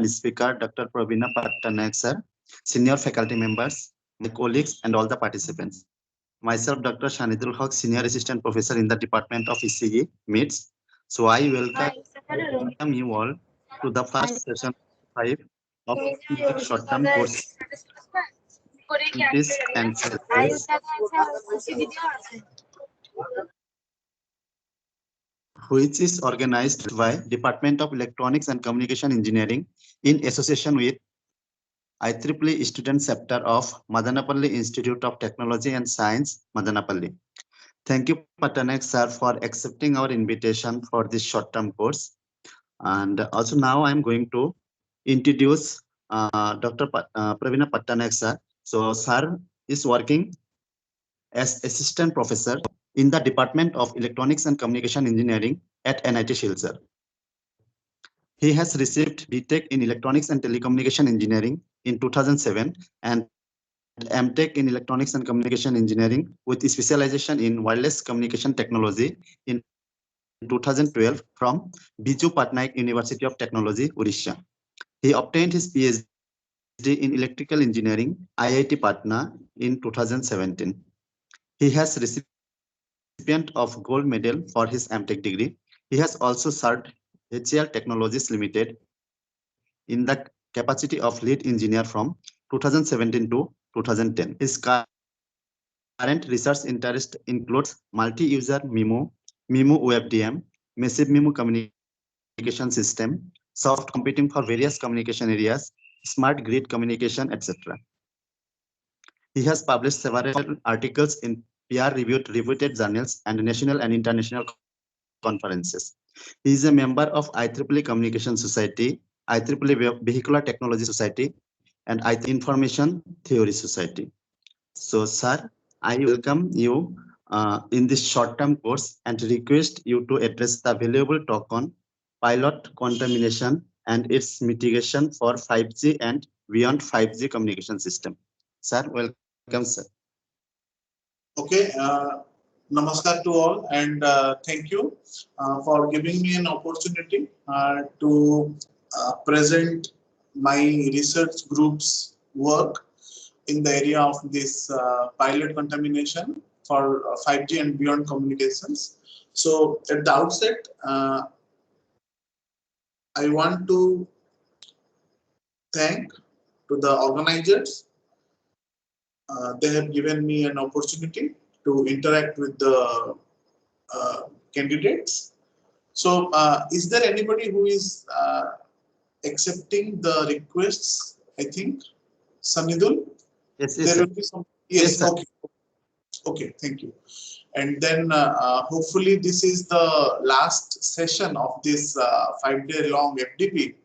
speaker, Dr. Prabina Pattanayak, sir, senior faculty members, my colleagues, and all the participants. Myself, Dr. Shanidul Haq, senior assistant professor in the Department of ECE, MITS. So I welcome you all to the first session 5 of short-term course and services, which is organized by Department of Electronics and Communication Engineering in association with IEEE Student Chapter of Madanapalli Institute of Technology and Science, Madanapalli. Thank you, Pattanayak sir, for accepting our invitation for this short-term course. And also now I'm going to introduce Prabina Pattanayak sir. So sir is working as assistant professor in the Department of Electronics and Communication Engineering at NIT Silchar. He has received BTech in Electronics and Telecommunication Engineering in 2007 and MTech in Electronics and Communication Engineering with specialization in wireless communication technology in 2012 from Biju Pattanayak University of Technology, Odisha. He obtained his PhD in Electrical Engineering, IIT Patna, in 2017. He has recipient of gold medal for his MTech degree. He has also served HCL Technologies Limited in the capacity of lead engineer from 2017 to 2010. His current research interest includes multi-user MIMO, MIMO WebDM, massive MIMO communication system, soft computing for various communication areas, smart grid communication, etc. He has published several articles in peer-reviewed reputed journals and national and international conferences. He is a member of IEEE Communication Society, IEEE Vehicular Technology Society, and IEEE Information Theory Society. So, sir, I welcome you in this short-term course and request you to address the valuable talk on pilot contamination and its mitigation for 5G and beyond 5G communication system. Sir, welcome, sir. Okay, namaskar to all, and thank you for giving me an opportunity to present my research group's work in the area of this pilot contamination for 5G and beyond communications. So at the outset, I want to thank to the organizers. They have given me an opportunity to interact with the candidates. So, is there anybody who is accepting the requests? I think, Sanidul? Yes, There sir. will be some. Yes, Yes, okay. Okay, thank you. And then hopefully this is the last session of this 5-day long FDP.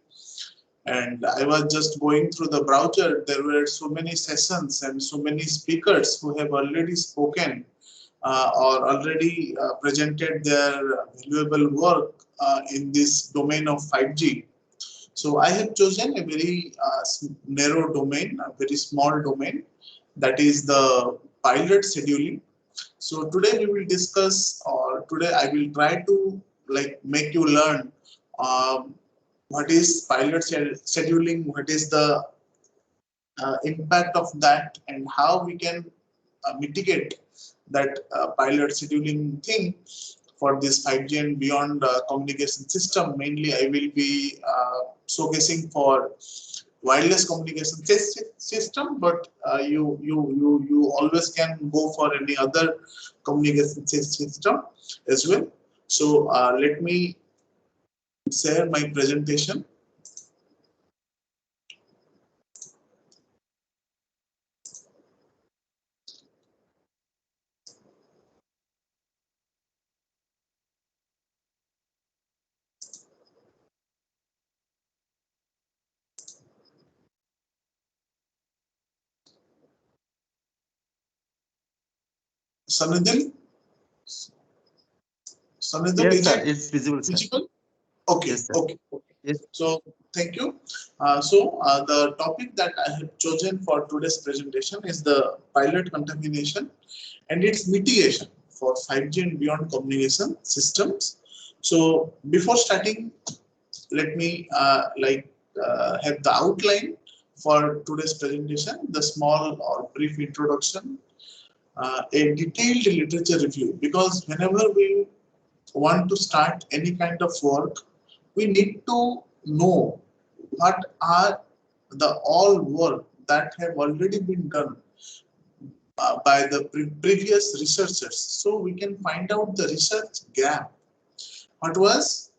And I was just going through the browser. There were so many sessions and so many speakers who have already spoken or already presented their valuable work in this domain of 5G. So I have chosen a very narrow domain, a very small domain, that is the pilot scheduling. So today we will discuss, or today I will try to make you learn what is pilot scheduling, what is the impact of that, and how we can mitigate that pilot scheduling thing for this 5G and beyond communication system. Mainly, I will be showcasing for wireless communication system, but you always can go for any other communication system as well. So let me share my presentation. Sanidil? Sanidil, yes, sir. It's visible, sir. visible? Okay, Yes, sir. okay. Yes. So thank you. The topic that I have chosen for today's presentation is the pilot contamination and its mitigation for 5G and beyond communication systems. So before starting, let me have the outline for today's presentation, the small or brief introduction, a detailed literature review, because whenever we want to start any kind of work, we need to know what are the all work that have already been done by the previous researchers, so we can find out the research gap, what was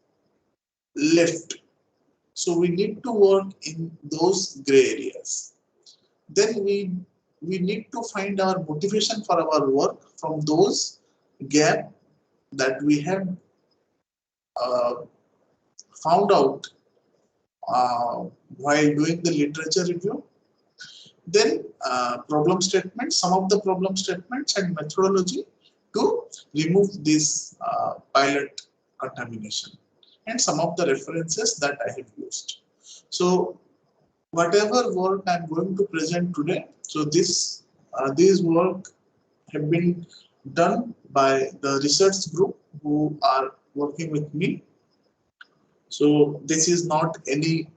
left. So we need to work in those gray areas. Then we need to find our motivation for our work from those gap that we have found out while doing the literature review. Then problem statements, some of the problem statements and methodology to remove this pilot contamination, and some of the references that I have used. So whatever work I am going to present today, so these work have been done by the research group who are working with me. So this is not any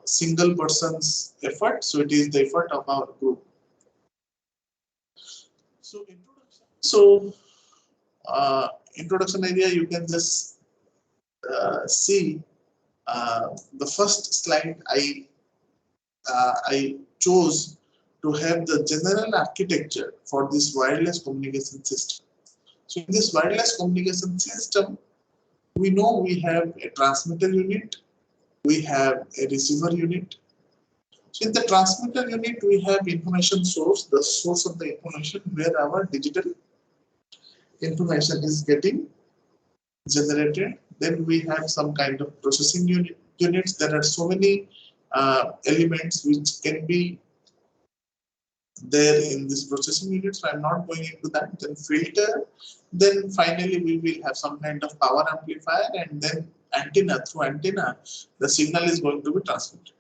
single person's effort, so it is the effort of our group. So introduction. So introduction area, you can just see the first slide I chose to have the general architecture for this wireless communication system. So in this wireless communication system, we know we have a transmitter unit, we have a receiver unit. So in the transmitter unit, we have information source, the source of the information where our digital information is getting generated. Then we have some kind of processing units. There are so many elements which can be there in this processing unit, so I'm not going into that. Then filter, then finally we will have some kind of power amplifier, and then antenna. Through antenna, the signal is going to be transmitted.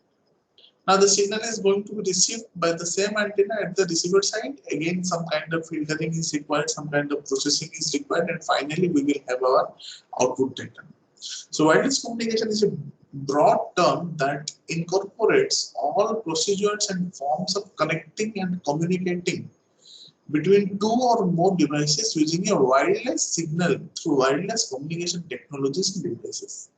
Now the signal is going to be received by the same antenna at the receiver side. Again, some kind of filtering is required, some kind of processing is required, and finally we will have our output data. So wireless communication is a broad term that incorporates all procedures and forms of connecting and communicating between two or more devices using a wireless signal through wireless communication technologies and devices.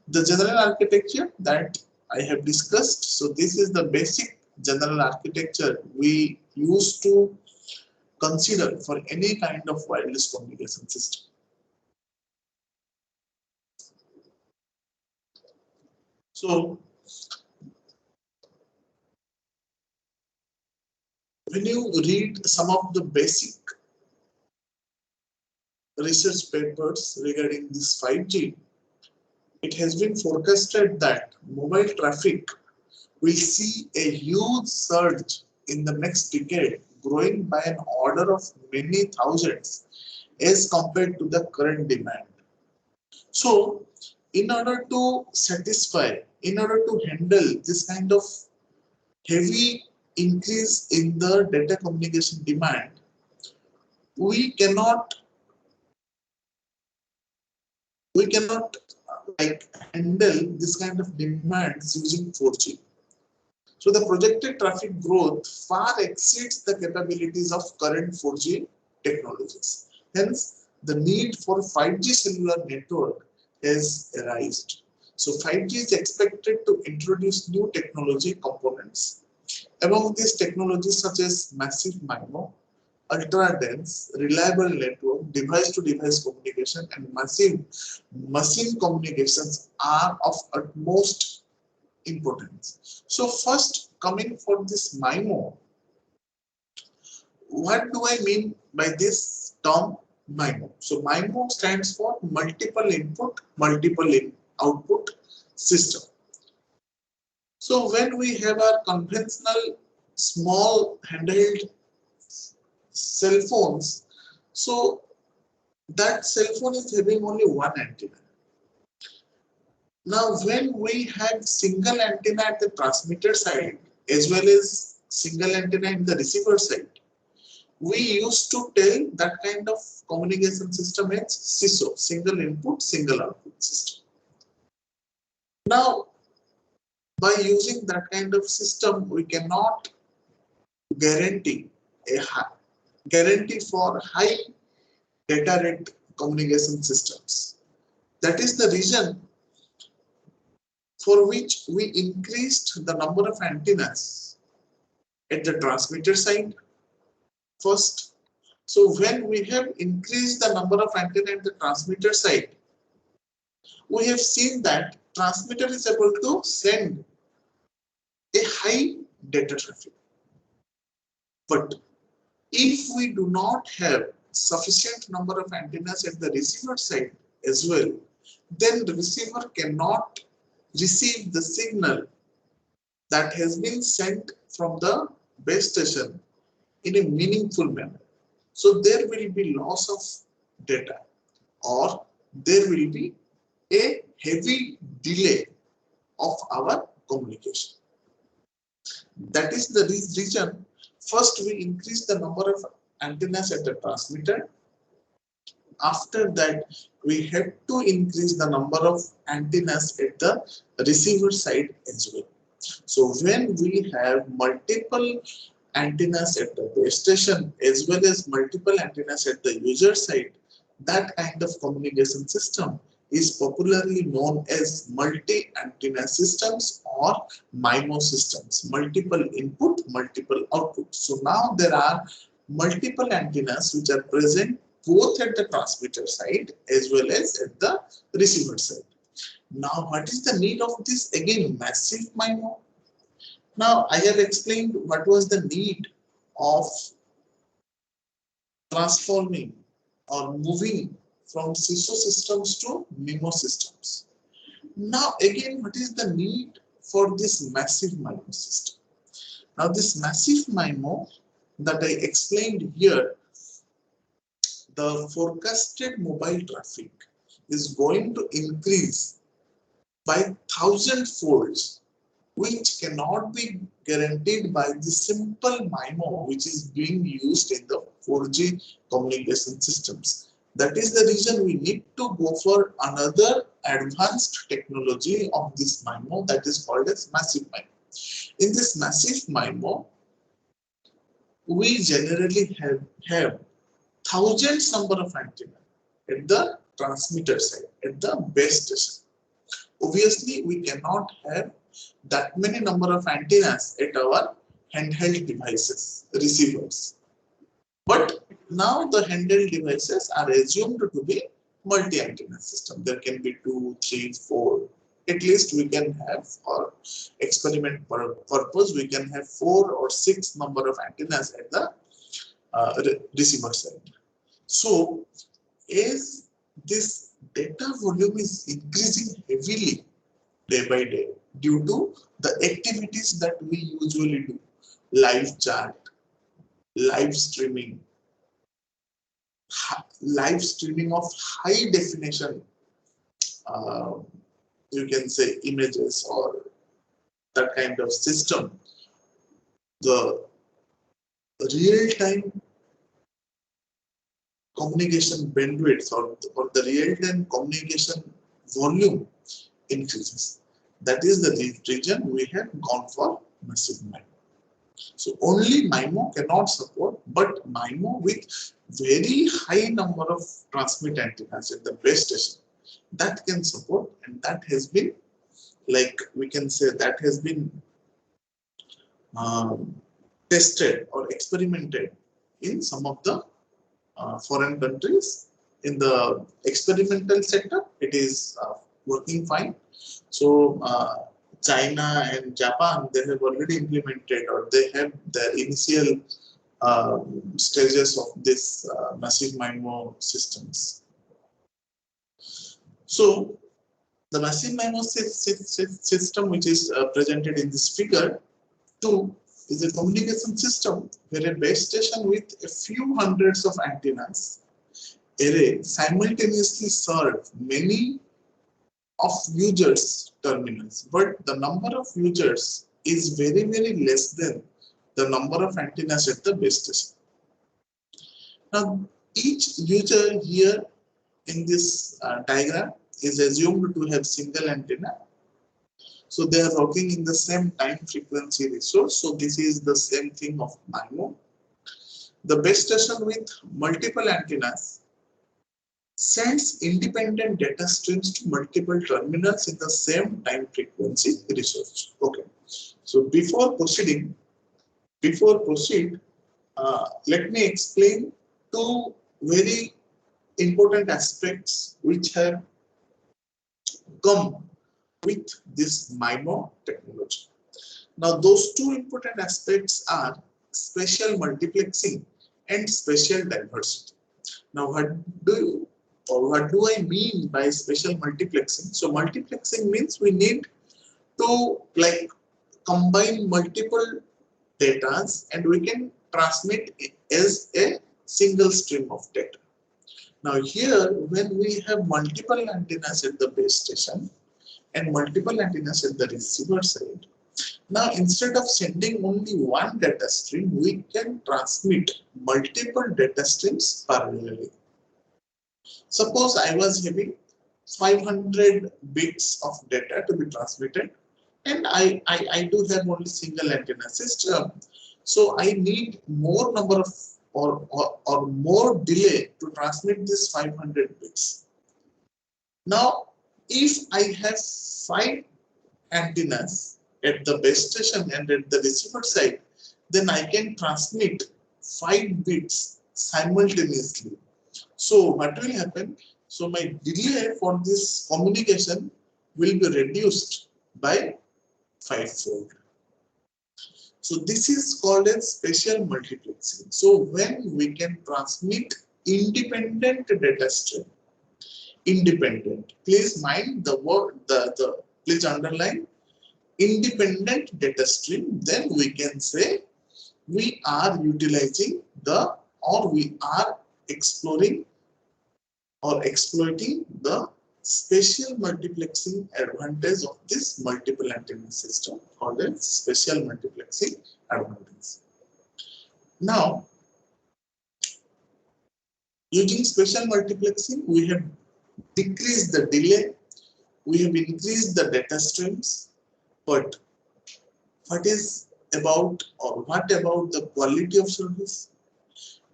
The general architecture that I have discussed, so this is the basic general architecture we used to consider for any kind of wireless communication system. So when you read some of the basic research papers regarding this 5G, it has been forecasted that mobile traffic will see a huge surge in the next decade, growing by an order of many thousands as compared to the current demand. So, in order to satisfy, in order to handle this kind of heavy increase in the data communication demand, we cannot like handle this kind of demands using 4G. So the projected traffic growth far exceeds the capabilities of current 4G technologies. Hence, the need for 5G cellular network has arisen. So 5G is expected to introduce new technology components. Among these technologies such as massive MIMO, ultra-dense, reliable network, device-to-device communication, and massive machine communications are of utmost importance. So first, coming for this MIMO, what do I mean by this term MIMO? So MIMO stands for multiple input, multiple output system. So when we have our conventional small handheld cell phones, so that cell phone is having only one antenna. Now when we have single antenna at the transmitter side as well as single antenna in the receiver side, we used to tell that kind of communication system as SISO, single input, single output system. Now By using that kind of system, we cannot guarantee for high data rate communication systems. That is the reason for which we increased the number of antennas at the transmitter side first. So when we have increased the number of antennas at the transmitter side, we have seen that transmitter is able to send a high data traffic. But if we do not have sufficient number of antennas at the receiver side as well, then the receiver cannot receive the signal that has been sent from the base station in a meaningful manner. So there will be loss of data, or there will be a heavy delay of our communication. That is the reason first we increase the number of antennas at the transmitter. After that, we have to increase the number of antennas at the receiver side as well. So when we have multiple antennas at the base station as well as multiple antennas at the user side, that kind of communication system is popularly known as multi-antenna systems or MIMO systems, multiple input, multiple output. So now there are multiple antennas which are present both at the transmitter side as well as at the receiver side. Now, what is the need of this? Again, massive MIMO. Now, I have explained what was the need of transforming or moving from CISO systems to MIMO systems. Now, again, what is the need for this massive MIMO system? Now, this massive MIMO that I explained here, the forecasted mobile traffic is going to increase by 1,000-folds, which cannot be guaranteed by the simple MIMO which is being used in the 4G communication systems. That is the reason we need to go for another advanced technology of this MIMO, that is called as massive MIMO. In this massive MIMO, we generally have thousands number of antennas at the transmitter side, at the base station. Obviously, we cannot have that many number of antennas at our handheld devices, receivers. But now the handheld devices are assumed to be multi-antenna system. There can be 2, 3, 4. At least we can have, for experiment purpose, we can have 4 or 6 number of antennas at the receiver side. So, as this data volume is increasing heavily day by day due to the activities that we usually do, live chat, live streaming of high definition, you can say images or that kind of system, the real-time communication bandwidth or the real-time communication volume increases. That is the reason we have gone for massive MIMO. So only MIMO cannot support, but MIMO with very high number of transmit antennas at the base station, that can support, and that has been, like we can say, that has been tested or experimented in some of the foreign countries. In the experimental sector, it is working fine. So China and Japan, they have already implemented, or they have the initial stages of this massive MIMO systems. So the massive MIMO system, which is presented in this figure 2, is a communication system where a base station with a few hundreds of antennas array simultaneously serve many of users' terminals, but the number of users is very, very less than the number of antennas at the base station. Now, each user here in this diagram is assumed to have single antenna. So they are working in the same time frequency resource. So this is the same thing of MIMO. The base station with multiple antennas sends independent data streams to multiple terminals in the same time frequency resource. Okay. So before proceed, let me explain two very important aspects which have come with this MIMO technology. Now, those two important aspects are spatial multiplexing and spatial diversity. Now, what do I mean by spatial multiplexing? So, multiplexing means we need to combine multiple datas and we can transmit it as a single stream of data. Now, here when we have multiple antennas at the base station and multiple antennas at the receiver side, now instead of sending only one data stream, we can transmit multiple data streams parallelly. Suppose I was having 500 bits of data to be transmitted, and I do have only single antenna system. So I need more number of or more delay to transmit this 500 bits. Now, if I have 5 antennas at the base station and at the receiver side, then I can transmit 5 bits simultaneously. So what will happen? So my delay for this communication will be reduced by 5-fold. So this is called as spatial multiplexing. So when we can transmit independent data stream, independent. Please mind the word, please underline independent data stream. Then we can say we are utilizing we are exploring or exploiting the spatial multiplexing advantage of this multiple antenna system called as spatial multiplexing advantage. Now, using spatial multiplexing, we have decreased the delay, we have increased the data streams, but what about the quality of service?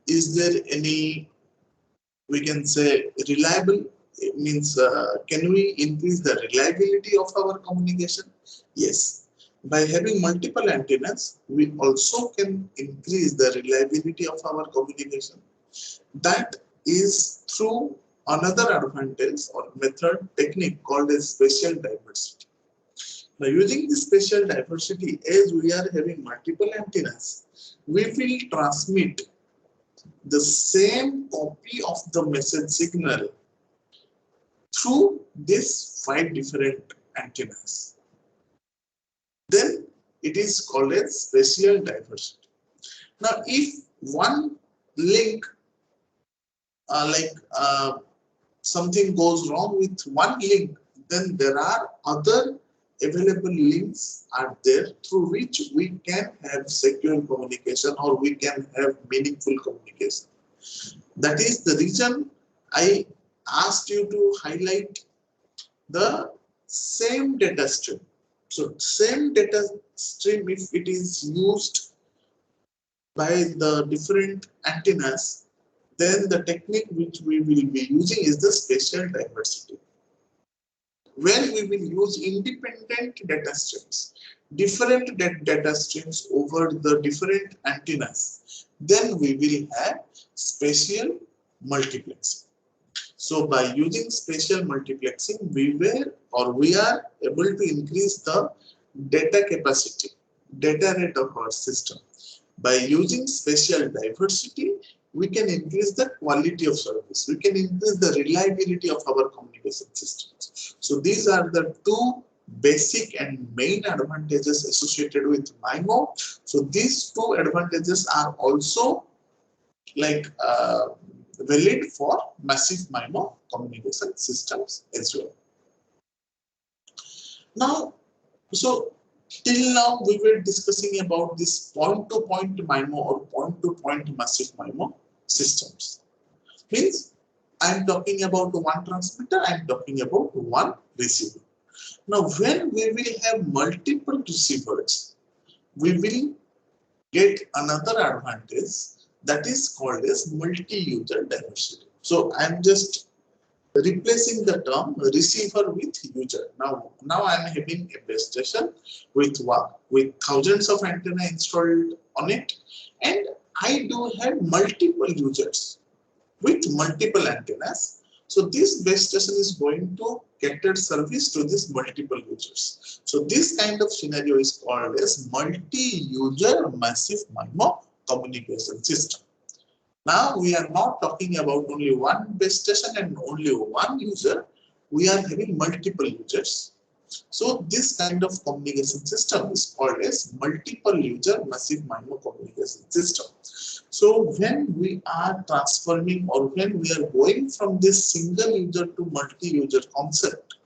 Is there any, we can say, reliable? It means, can we increase the reliability of our communication? Yes. By having multiple antennas, we also can increase the reliability of our communication. That is through another advantage or method technique called as spatial diversity. Now, using this spatial diversity, as we are having multiple antennas, we will transmit the same copy of the message signal through these 5 different antennas. Then it is called as spatial diversity. Now, if one link, something goes wrong with one link, then there are other available links are there through which we can have secure communication or we can have meaningful communication. That is the reason I asked you to highlight the same data stream. So same data stream, if it is used by the different antennas, then the technique which we will be using is the spatial diversity, where we will use independent data streams, different data streams over the different antennas. Then we will have spatial multiplexing. So by using spatial multiplexing, we are able to increase the data capacity, data rate of our system. By using spatial diversity, we can increase the quality of service. We can increase the reliability of our communication systems. So these are the two basic and main advantages associated with MIMO. So these two advantages are also valid for massive MIMO communication systems as well. Now, so till now we were discussing about this point-to-point MIMO or point-to-point massive MIMO systems. Means I am talking about one transmitter, I am talking about one receiver. Now, when we will have multiple receivers, we will get another advantage that is called as multi-user diversity. So I'm just replacing the term receiver with user. Now I'm having a base station with what? With thousands of antenna installed on it, and I do have multiple users with multiple antennas. So this base station is going to cater service to these multiple users. So this kind of scenario is called as multi-user massive MIMO communication system. Now we are not talking about only one base station and only one user. We are having multiple users. So this kind of communication system is called as multiple user massive MIMO communication system. So when we are transforming or when we are going from this single user to multi-user concept,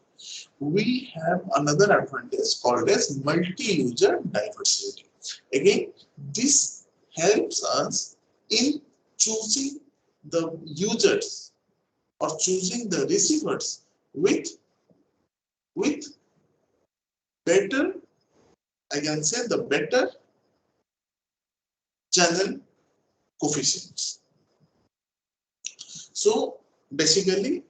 we have another advantage called as multi-user diversity. Again, this helps us in choosing the users or choosing the receivers with better, I can say the better channel coefficients. So basically,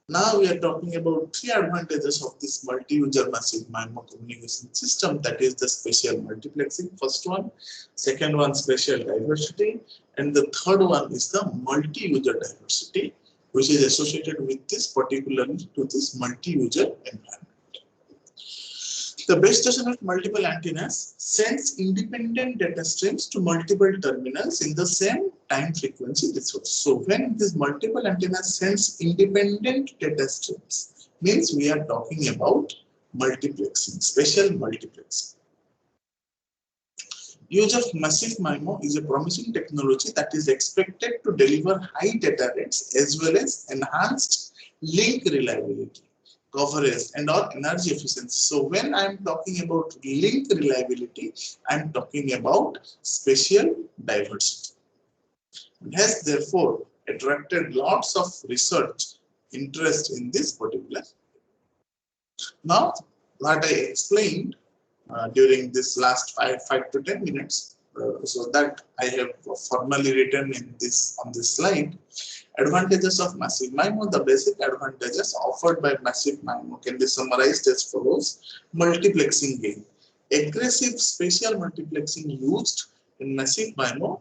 now we are talking about three advantages of this multi-user massive MIMO communication system, that is the spatial multiplexing, first one, second one spatial diversity, and the third one is the multi-user diversity, which is associated with this particularly to this multi-user environment. The base station with multiple antennas sends independent data streams to multiple terminals in the same time frequency resource. So when these multiple antennas sends independent data streams, means we are talking about multiplexing, spatial multiplexing. Use of massive MIMO is a promising technology that is expected to deliver high data rates as well as enhanced link reliability, coverage, and or energy efficiency. So when I'm talking about link reliability, I'm talking about spatial diversity. It has therefore attracted lots of research interest in this particular. Now, what I explained during this last 5 to 10 minutes, so that I have formally written in this on this slide. Advantages of massive MIMO. The basic advantages offered by massive MIMO can be summarized as follows. Multiplexing gain. Aggressive spatial multiplexing used in massive MIMO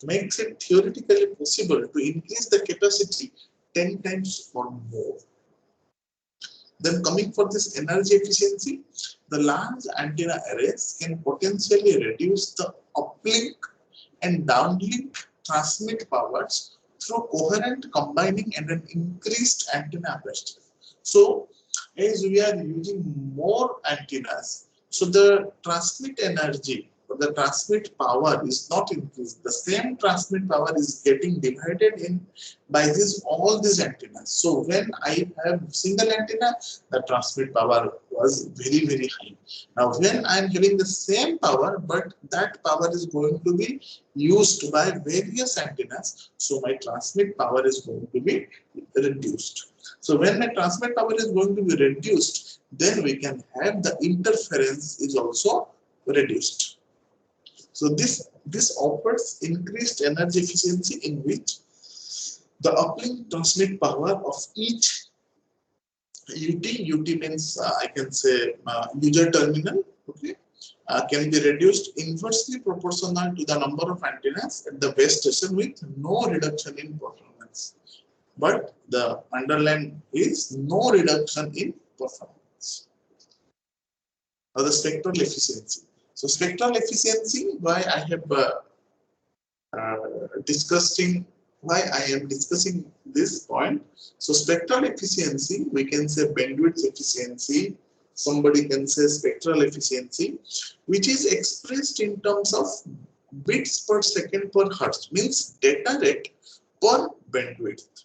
makes it theoretically possible to increase the capacity 10 times or more. Then coming for this energy efficiency, the large antenna arrays can potentially reduce the uplink and downlink transmit powers through coherent combining and an increased antenna aperture. So as we are using more antennas, so the transmit energy or the transmit power is not increased. The same transmit power is getting divided in by all these antennas. So when I have single antenna, the transmit power was very, very high. Now when I am having the same power, but that power is going to be used by various antennas, so my transmit power is going to be reduced. So when my transmit power is going to be reduced, then we can have the interference is also reduced. So this offers increased energy efficiency in which the uplink transmit power of each UT means I can say user terminal, okay, can be reduced inversely proportional to the number of antennas at the base station with no reduction in performance. But the underline is no reduction in performance. Now the spectral efficiency. So spectral efficiency, why I have why I am discussing this point. So spectral efficiency, we can say bandwidth efficiency, somebody can say spectral efficiency, which is expressed in terms of bits per second per hertz, means data rate per bandwidth.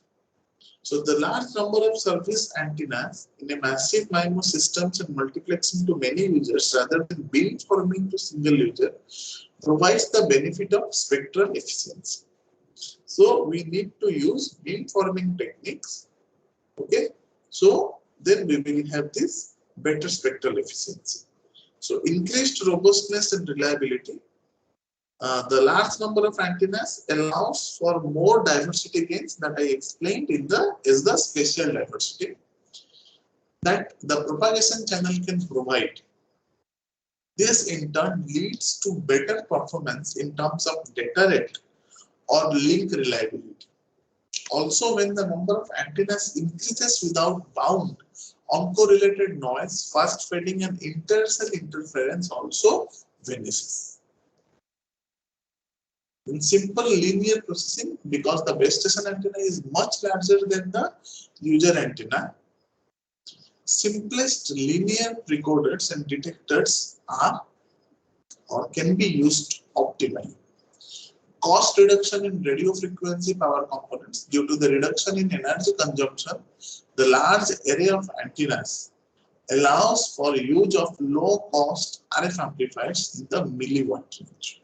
So the large number of service antennas in a massive MIMO systems and multiplexing to many users rather than beamforming to single user provides the benefit of spectral efficiency. So we need to use beamforming techniques. Okay. So then we will have this better spectral efficiency. So increased robustness and reliability. The large number of antennas allows for more diversity gains that I explained in the spatial diversity that the propagation channel can provide. This in turn leads to better performance in terms of data rate or link reliability. Also, when the number of antennas increases without bound, uncorrelated noise, fast fading and intercell interference also vanishes. In simple linear processing, because the base station antenna is much larger than the user antenna, simplest linear precoders and detectors are or can be used optimally. Cost reduction in radio frequency power components due to the reduction in energy consumption, the large array of antennas allows for use of low cost RF amplifiers in the milliwatt range.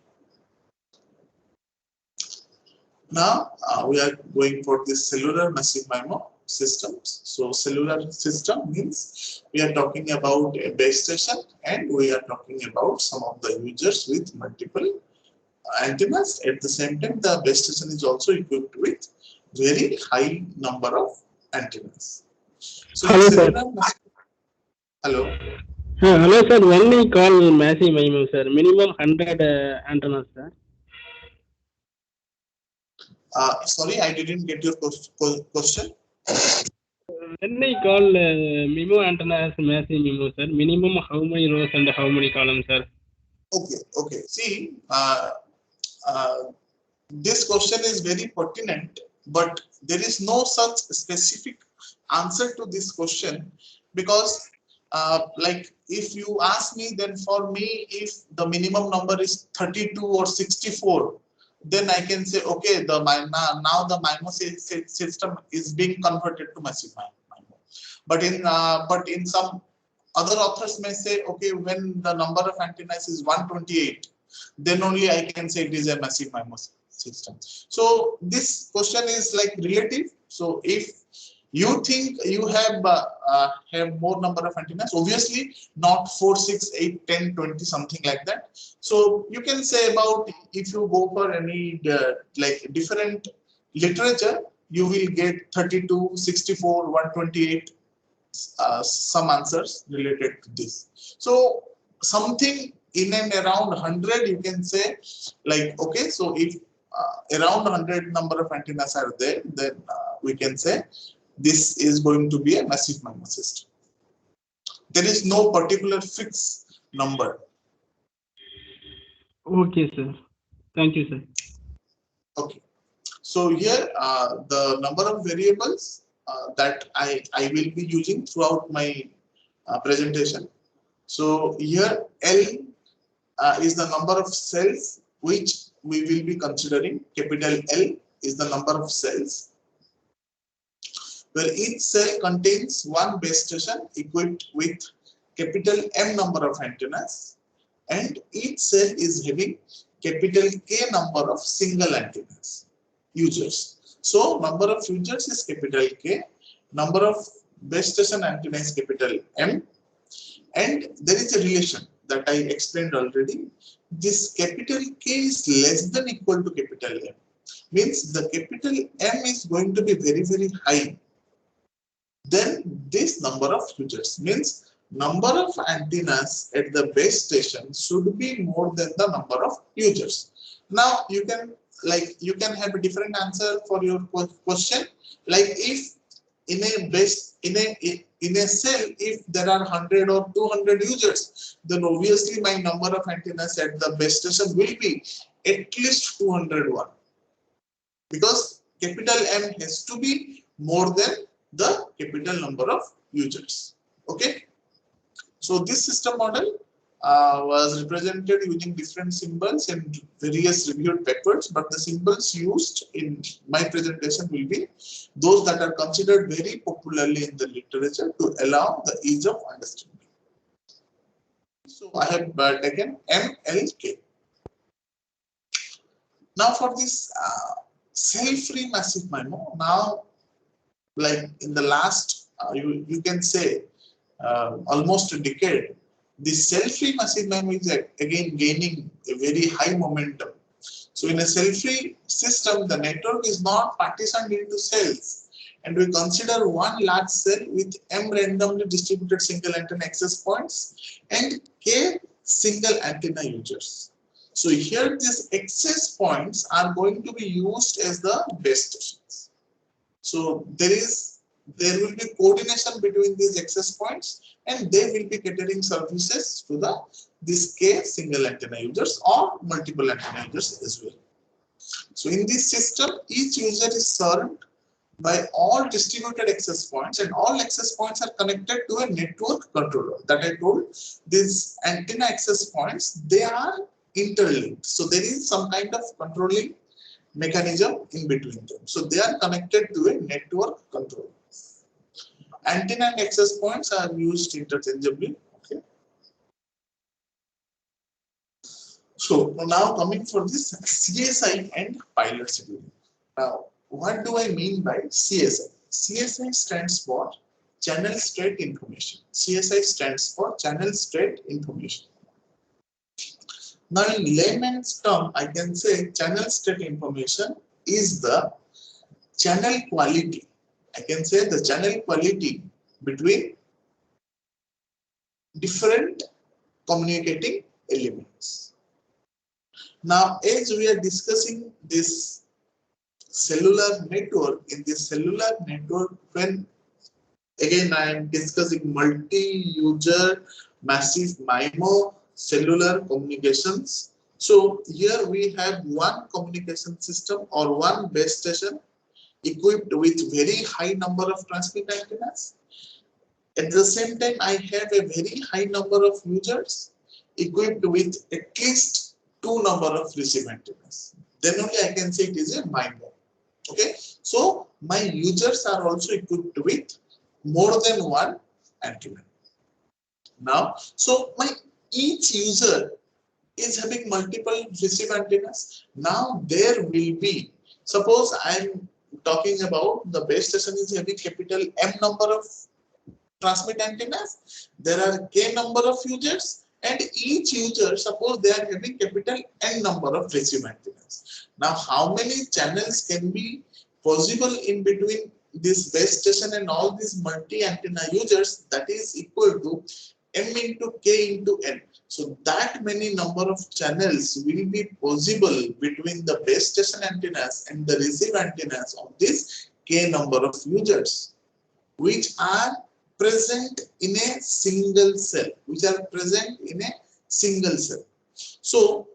Now we are going for this cellular massive MIMO systems. So cellular system means we are talking about a base station and we are talking about some of the users with multiple antennas. At the same time, the base station is also equipped with very high number of antennas. So hello, sir. Hello. Hello, sir. When we call massive MIMO, sir, minimum 100 antennas, sir. Sorry, I didn't get your question. When we call MIMO antennas massive MIMO, sir, minimum how many rows and how many columns, sir? Okay. See, this question is very pertinent, but there is no such specific answer to this question because like if you ask me, then for me, if the minimum number is 32 or 64, then I can say, okay, now the MIMO system is being converted to massive MIMO. But in some other authors may say, okay, when the number of antennas is 128, then only I can say it is a massive MIMO system. So this question is like relative. So if you think you have more number of antennas, obviously not 4, 6, 8, 10, 20, something like that. So you can say about, if you go for any like different literature, you will get 32, 64, 128, some answers related to this. So something in and around 100, you can say like, okay, so if around 100 number of antennas are there, then we can say this is going to be a massive MIMO system. There is no particular fixed number. Okay, sir. Thank you, sir. Okay. So here the number of variables that I will be using throughout my presentation. So here L is the number of cells which we will be considering. Capital L is the number of cells, where each cell contains one base station equipped with capital M number of antennas, and each cell is having capital K number of single antennas users. So number of users is capital K, number of base station antenna is capital M, and there is a relation that I explained already. This capital K is less than equal to capital M, means the capital M is going to be very, very high. Then this number of users, means number of antennas at the base station should be more than the number of users. Now you can have a different answer for your question. Like if in a cell, if there are 100 or 200 users, then obviously my number of antennas at the base station will be at least 201, because capital M has to be more than the capital number of users. Okay. So this system model was represented using different symbols and various reviewed papers, but the symbols used in my presentation will be those that are considered very popularly in the literature to allow the ease of understanding. So I have taken MLK. Now for this cell-free massive MIMO, now like in the last, you can say almost a decade, the cell-free massive MIMO is again gaining a very high momentum. So in a cell-free system, the network is not partitioned into cells, and we consider one large cell with m randomly distributed single antenna access points and k single antenna users. So here these access points are going to be used as the base stations. So there will be coordination between these access points, and they will be catering services to this k single antenna users or multiple antenna users as well. So in this system, each user is served by all distributed access points, and all access points are connected to a network controller. That I told, these antenna access points, they are interlinked. So there is some kind of controlling mechanism in between them. So they are connected to a network controller. Antenna and access points are used interchangeably. Okay. So now coming for this CSI and pilot scheduling. Now, what do I mean by CSI? CSI stands for Channel State Information. CSI stands for Channel State Information. Now, in layman's term, I can say channel state information is the channel quality. I can say the channel quality between different communicating elements. Now, as we are discussing this cellular network, in this cellular network, when again I am discussing multi-user massive MIMO cellular communications. So here we have one communication system or one base station equipped with very high number of transmit antennas. At the same time, I have a very high number of users equipped with at least 2 number of receive antennas. Then only I can say it is a MIMO. Okay, so my users are also equipped with more than one antenna. Now, so my each user is having multiple receive antennas. Now there will be, suppose I am talking about the base station is having capital M number of transmit antennas. There are K number of users, and each user, suppose they are having capital N number of receive antennas. Now, how many channels can be possible in between this base station and all these multi-antenna users? That is equal to M into K into N. So that many number of channels will be possible between the base station antennas and the receive antennas of this K number of users, which are present in a single cell, So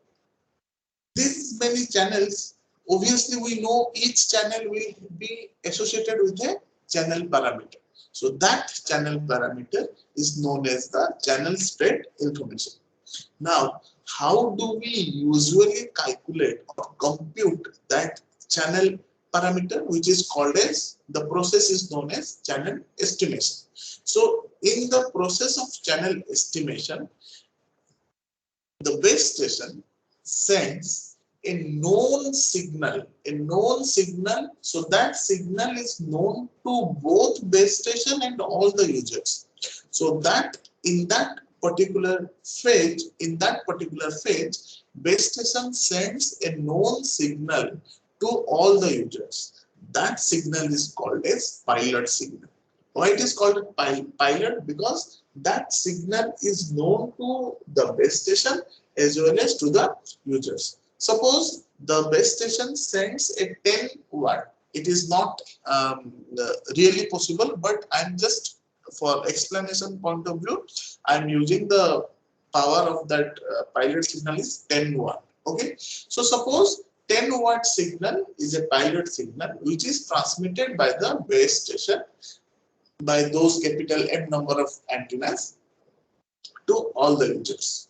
these many channels, obviously we know each channel will be associated with a channel parameter. So that channel parameter is known as the channel state information. Now, how do we usually calculate or compute that channel parameter, which is called as, the process is known as channel estimation. So in the process of channel estimation, the base station sends a known signal, so that signal is known to both base station and all the users. So that in that particular phase, base station sends a known signal to all the users. That signal is called as pilot signal. Why it is called pilot? Because that signal is known to the base station as well as to the users. Suppose the base station sends a 10 watt. It is not really possible, but I'm just, for explanation point of view, I'm using the power of that pilot signal is 10 watt. Okay, so suppose 10 watt signal is a pilot signal which is transmitted by the base station by those capital M number of antennas to all the users.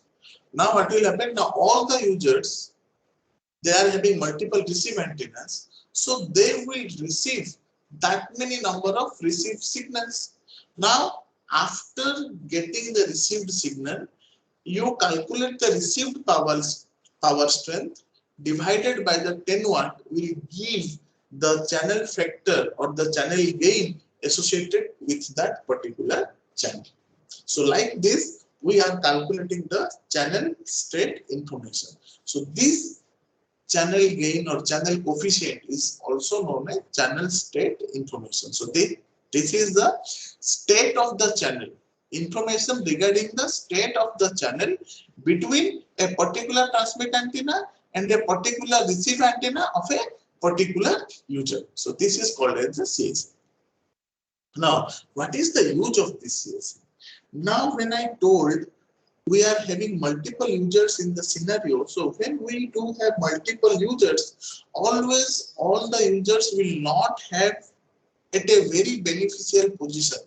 Now what will happen? Now all the users, they are having multiple receive antennas, so they will receive that many number of received signals. Now after getting the received signal, you calculate the received power strength divided by the 10 watt will give the channel factor or the channel gain associated with that particular channel. So like this, we are calculating the channel state information. So this channel gain or channel coefficient is also known as channel state information. So this is the state of the channel, information regarding the state of the channel between a particular transmit antenna and a particular receive antenna of a particular user. So this is called as the CSA. Now, what is the use of this CSA? Now, when I told we are having multiple users in the scenario, so when we do have multiple users, always all the users will not have at a very beneficial position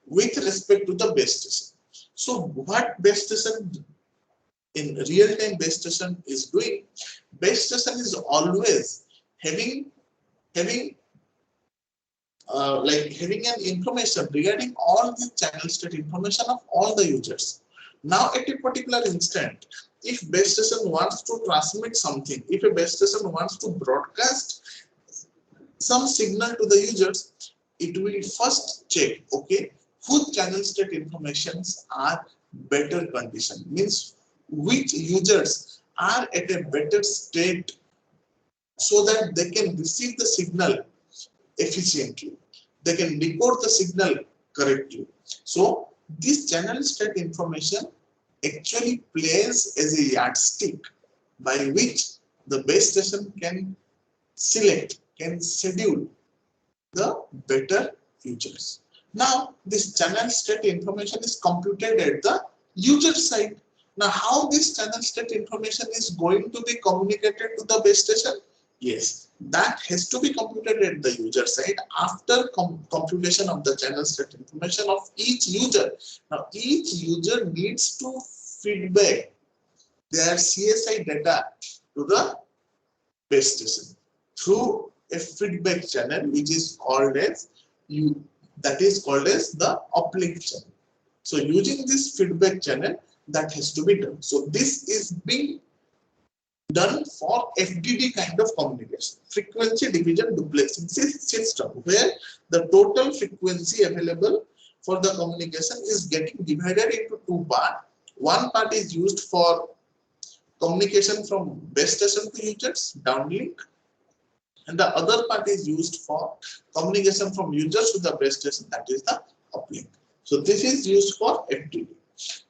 with respect to the base station. So what base station in real-time base station is doing, base station is always having an information regarding all the channel state information of all the users. Now at a particular instant, if base station wants to transmit something, if a base station wants to broadcast some signal to the users, it will first check, okay, whose channel state informations are better condition, means which users are at a better state so that they can receive the signal efficiently, they can decode the signal correctly. So this channel state information actually plays as a yardstick by which the base station can select, can schedule the better users. Now this channel state information is computed at the user side. Now how this channel state information is going to be communicated to the base station? Yes, that has to be computed at the user side after computation of the channel state information of each user. Now each user needs to feedback their CSI data to the base station through a feedback channel which is called as the uplink channel. So using this feedback channel, that has to be done. So this is being done for FDD kind of communication, frequency division duplexing system, where the total frequency available for the communication is getting divided into two parts. One part is used for communication from base station to users, downlink, and the other part is used for communication from users to the base station, that is the uplink. So this is used for FDD.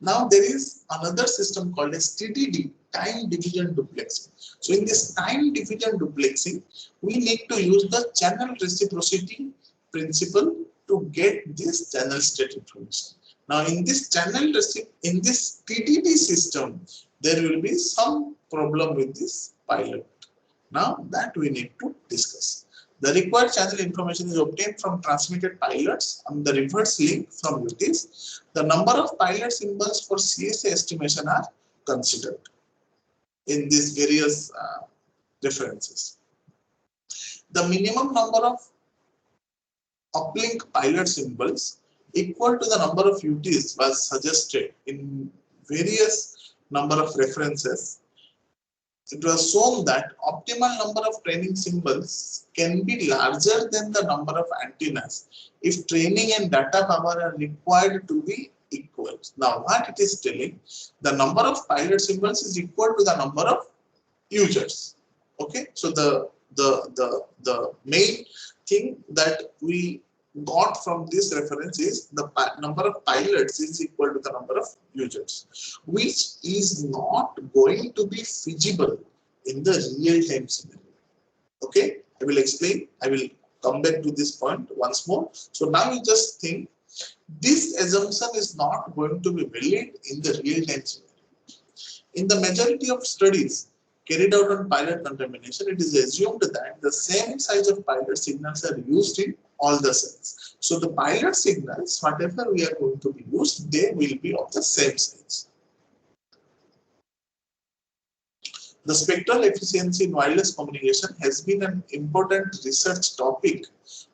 Now there is another system called as TDD, time division duplexing. So in this time division duplexing, we need to use the channel reciprocity principle to get this channel state information. Now in this TDD system, there will be some problem with this pilot. Now that we need to discuss. The required channel information is obtained from transmitted pilots and the reverse link from UTs. The number of pilot symbols for CSA estimation are considered in these various references. The minimum number of uplink pilot symbols equal to the number of UTs was suggested in various number of references. It was shown that optimal number of training symbols can be larger than the number of antennas if training and data power are required to be equal. Now what it is telling, the number of pilot symbols is equal to the number of users. Okay, so the main thing that we got from this reference is the number of pilots is equal to the number of users, which is not going to be feasible in the real-time scenario. Okay, I will explain. I will come back to this point once more. So now you just think this assumption is not going to be valid in the real-time scenario. In the majority of studies carried out on pilot contamination, it is assumed that the same size of pilot signals are used in all the cells. So the pilot signals, whatever we are going to be used, they will be of the same size. The spectral efficiency in wireless communication has been an important research topic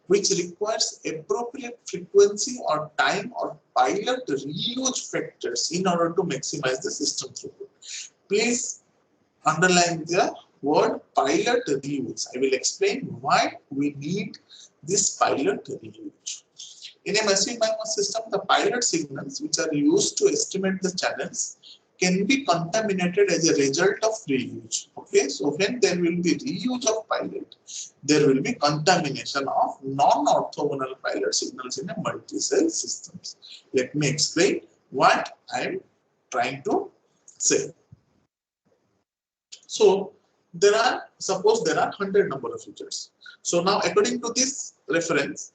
which requires appropriate frequency or time or pilot reuse factors in order to maximize the system throughput. Please underline the word pilot reuse. I will explain why we need this pilot reuse. In a massive MIMO system, the pilot signals which are used to estimate the channels can be contaminated as a result of reuse. Okay, so when there will be reuse of pilot, there will be contamination of non-orthogonal pilot signals in a multi-cell systems. Let me explain what I am trying to say. So suppose there are 100 number of users. So now according to this reference,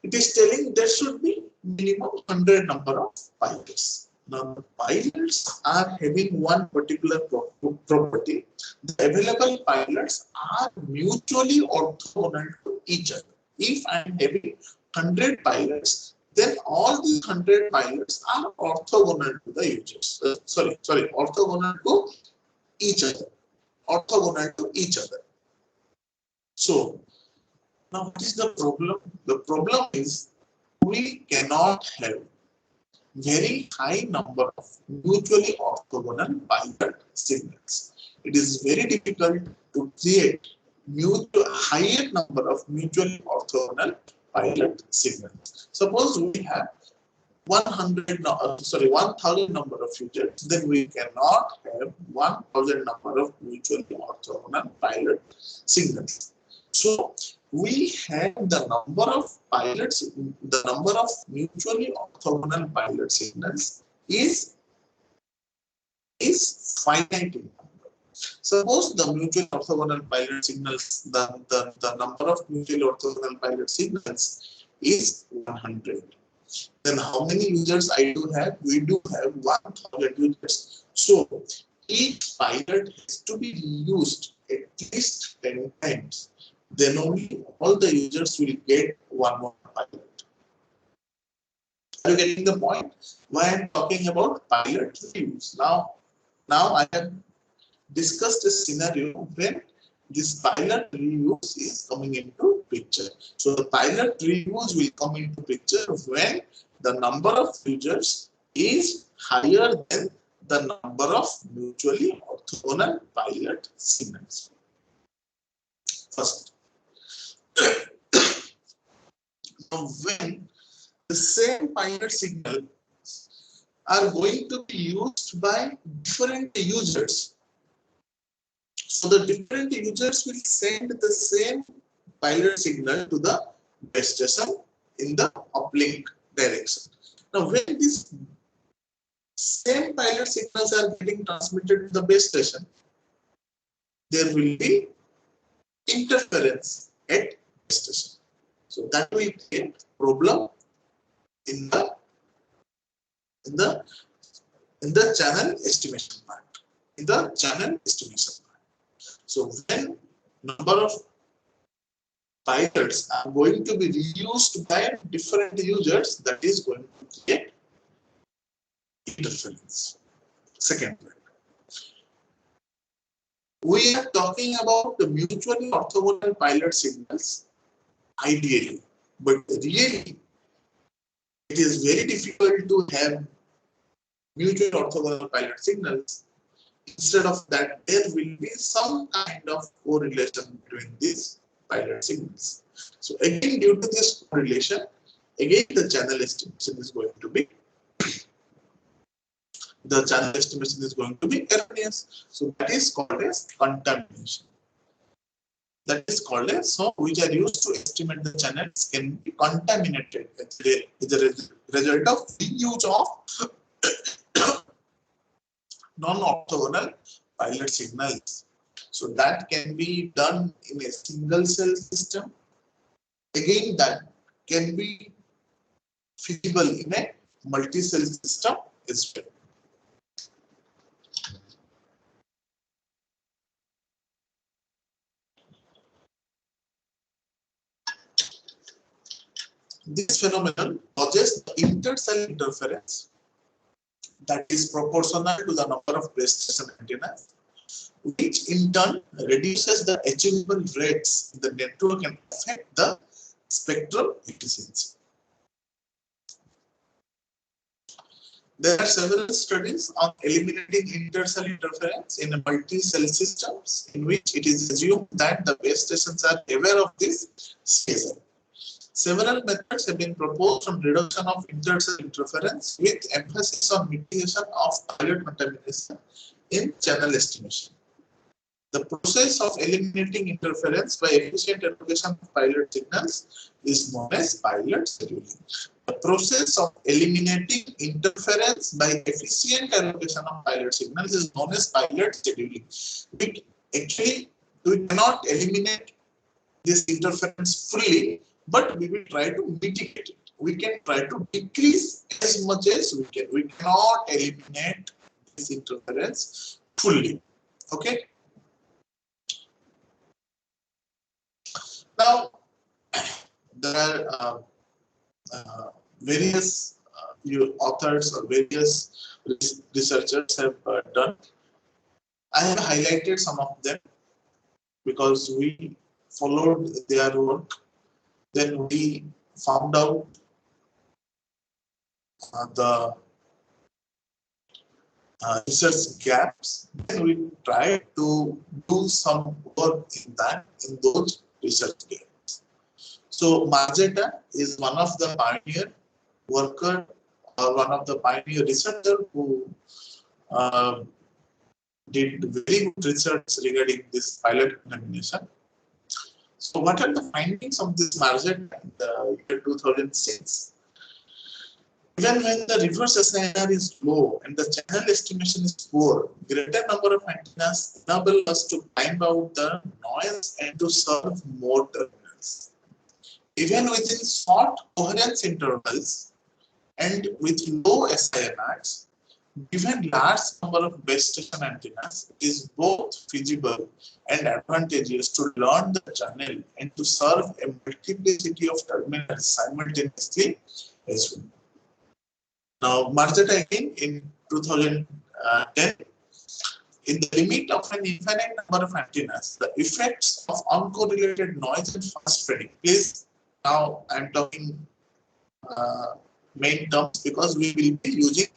it is telling there should be minimum 100 number of pilots. Now the pilots are having one particular property. The available pilots are mutually orthogonal to each other. If I am having 100 pilots, then all these 100 pilots are orthogonal to the users. Orthogonal to each other. Orthogonal to each other. So now what is the problem? The problem is we cannot have very high number of mutually orthogonal pilot signals. It is very difficult to create higher number of mutually orthogonal pilot signals. Suppose we have 1000 number of users, then we cannot have 1000 number of mutually orthogonal pilot signals. So we have the number of pilots, the number of mutually orthogonal pilot signals is finite in number. Suppose the mutually orthogonal pilot signals, the number of mutually orthogonal pilot signals is 100. Then how many users I do have? We do have 1000 users. So each pilot has to be used at least 10 times. Then only all the users will get one more pilot. Are you getting the point? Why I am talking about pilot reuse? Now I have discussed a scenario when this pilot reuse is coming into picture. So the pilot reuse will come into picture when the number of users is higher than the number of mutually orthogonal pilot signals. First, now when the same pilot signals are going to be used by different users, so the different users will send the same pilot signal to the base station in the uplink direction. Now when these same pilot signals are getting transmitted to the base station, there will be interference at base station. So that will create problem in the channel estimation part. In the channel estimation part. So when number of pilots are going to be reused by different users, that is going to create interference. Second point. We are talking about the mutually orthogonal pilot signals ideally, but really it is very difficult to have mutually orthogonal pilot signals. Instead of that, there will be some kind of correlation between these pilot signals. So again, due to this correlation, again the channel estimation is going to be erroneous. So that is called as contamination. That is called as, so which are used to estimate the channels can be contaminated as a result of reuse of non-orthogonal pilot signals. So that can be done in a single cell system. Again, that can be feasible in a multi-cell system as well. This phenomenon causes inter-cell interference that is proportional to the number of base station antennas, which in turn reduces the achievable rates in the network and affect the spectral efficiency. There are several studies on eliminating inter-cell interference in multi-cell systems in which it is assumed that the base stations are aware of this CSI. Several methods have been proposed from reduction of inter-cell interference with emphasis on mitigation of pilot contamination in channel estimation. The process of eliminating interference by efficient allocation of pilot signals is known as pilot scheduling. The process of eliminating interference by efficient allocation of pilot signals is known as pilot scheduling. We cannot eliminate this interference fully, but we will try to mitigate it. We can try to decrease as much as we can. We cannot eliminate this interference fully. Okay. Now, there are various authors or various researchers have done. I have highlighted some of them because we followed their work. Then we found out the research gaps. Then we tried to do some work in those research gaps. So Marzetta is one of the pioneer worker or one of the pioneer researchers who did very good research regarding this pilot contamination. So what are the findings of this Marzetta in the year 2006? Even when the reverse SIR is low and the channel estimation is poor, greater number of antennas enable us to time out the noise and to serve more terminals. Even within short coherence intervals and with low SIMRs, given large number of base station antennas, it is both feasible and advantageous to learn the channel and to serve a multiplicity of terminals simultaneously as well. Now, Marzetta again in 2010, in the limit of an infinite number of antennas, the effects of uncorrelated noise and fast fading. Please, now I am talking main terms because we will be using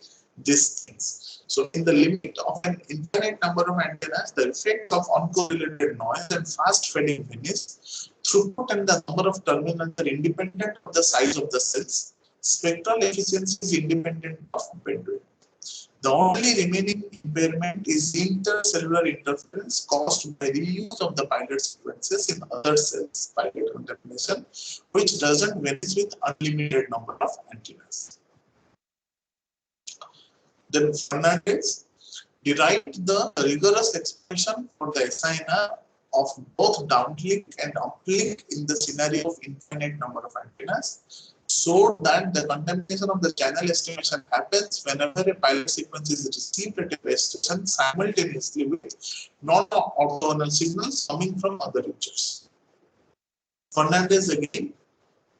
these things. So, in the limit of an infinite number of antennas, the effect of uncorrelated noise and fast fading finish, throughput and the number of terminals are independent of the size of the cells. Spectral efficiency is independent of bandwidth. The only remaining impairment is intercellular interference caused by the use of the pilot sequences in other cells, pilot contamination, which doesn't vanish with unlimited number of antennas. Then Fernandez derived the rigorous expression for the SINR of both downlink and uplink in the scenario of infinite number of antennas, so that the contamination of the channel estimation happens whenever a pilot sequence is received at a base station simultaneously with non-orthogonal signals coming from other regions. Fernandez again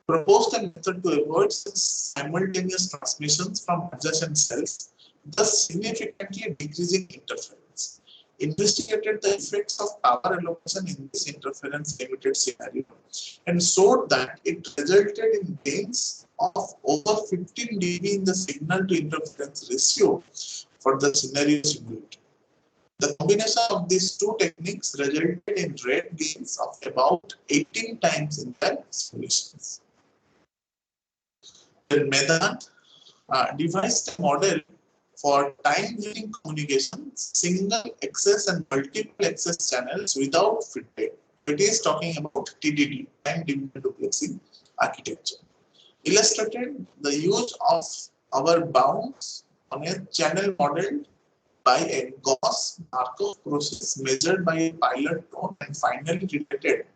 proposed a method to avoid such simultaneous transmissions from adjacent cells, thus significantly decreasing interference. Investigated the effects of power allocation in this interference limited scenario and showed that it resulted in gains of over 15 dB in the signal to interference ratio for the scenario simulated. The combination of these two techniques resulted in rate gains of about 18 times in their simulations. Then Medan devised a model for time-varying communication, single access and multiple access channels without feedback. It is talking about TDD, time duplexing architecture. Illustrated the use of our bounds on a channel modeled by a Gauss-Markov process measured by a pilot tone and finally related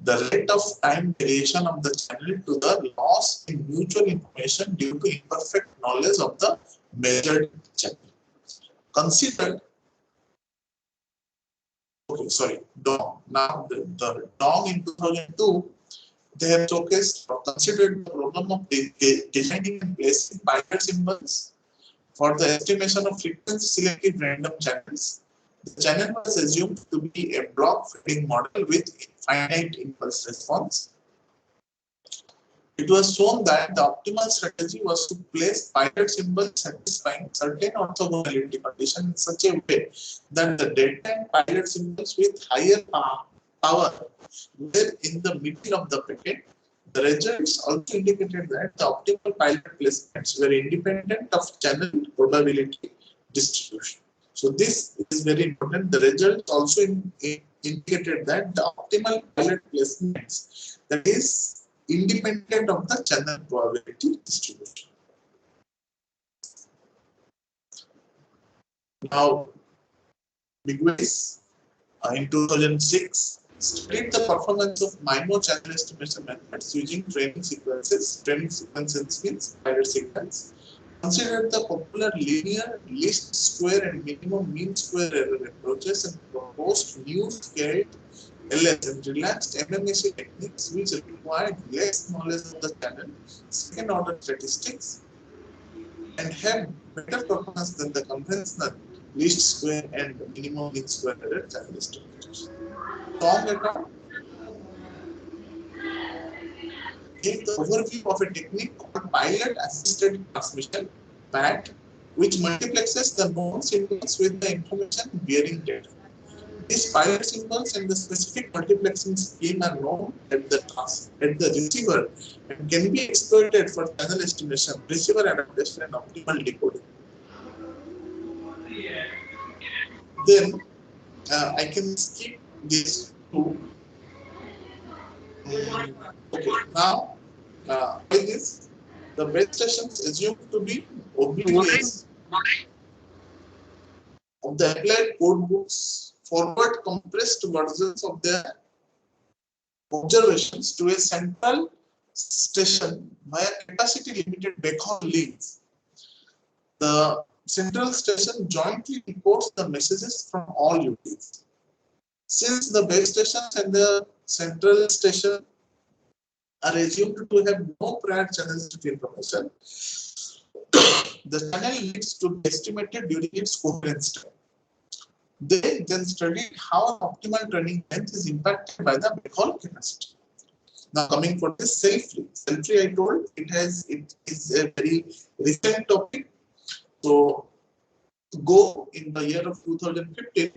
the rate of time variation of the channel to the loss in mutual information due to imperfect knowledge of the measured channel. Considered, Dong. Now the Dong in 2002, they have showcased or considered the problem of designing and placing pilot symbols for the estimation of frequency selective random channels. The channel was assumed to be a block fitting model with finite impulse response. It was shown that the optimal strategy was to place pilot symbols satisfying certain orthogonality conditions in such a way that the daytime pilot symbols with higher power were in the middle of the packet, The results also indicated that the optimal pilot placements were independent of channel probability distribution. So this is very important. The results also indicated that the optimal pilot placements, that is independent of the channel probability distribution. Now, Bigways in 2006 studied the performance of MIMO channel estimation methods using training sequences. Training sequences means pilot sequence. Considered the popular linear, least square and minimum mean square error approaches and proposed new scaled LS and relaxed MMAC techniques which required less knowledge of the channel, second order statistics, and have better performance than the conventional least square and minimum mean square error channel estimators. Tom Letter gave the overview of a technique called pilot assisted transmission (PAT), which multiplexes the known symbols with the information bearing data. These pilot symbols and the specific multiplexing scheme are known at the receiver and can be exploited for channel estimation, receiver adaptation, and optimal decoding. Then I can skip this too. Okay, now with this, the base stations assumed to be oblivious of the applied code books, forward compressed versions of their observations to a central station via capacity limited backhaul links. The central station jointly reports the messages from all UTs. Since the base stations and the central station are assumed to have no prior channels to information, the channel needs to be estimated during its coherence time. They then studied how optimal training length is impacted by the backhaul capacity. Now coming for the self-free. Self-free, I told it is a very recent topic. So Go in the year of 2015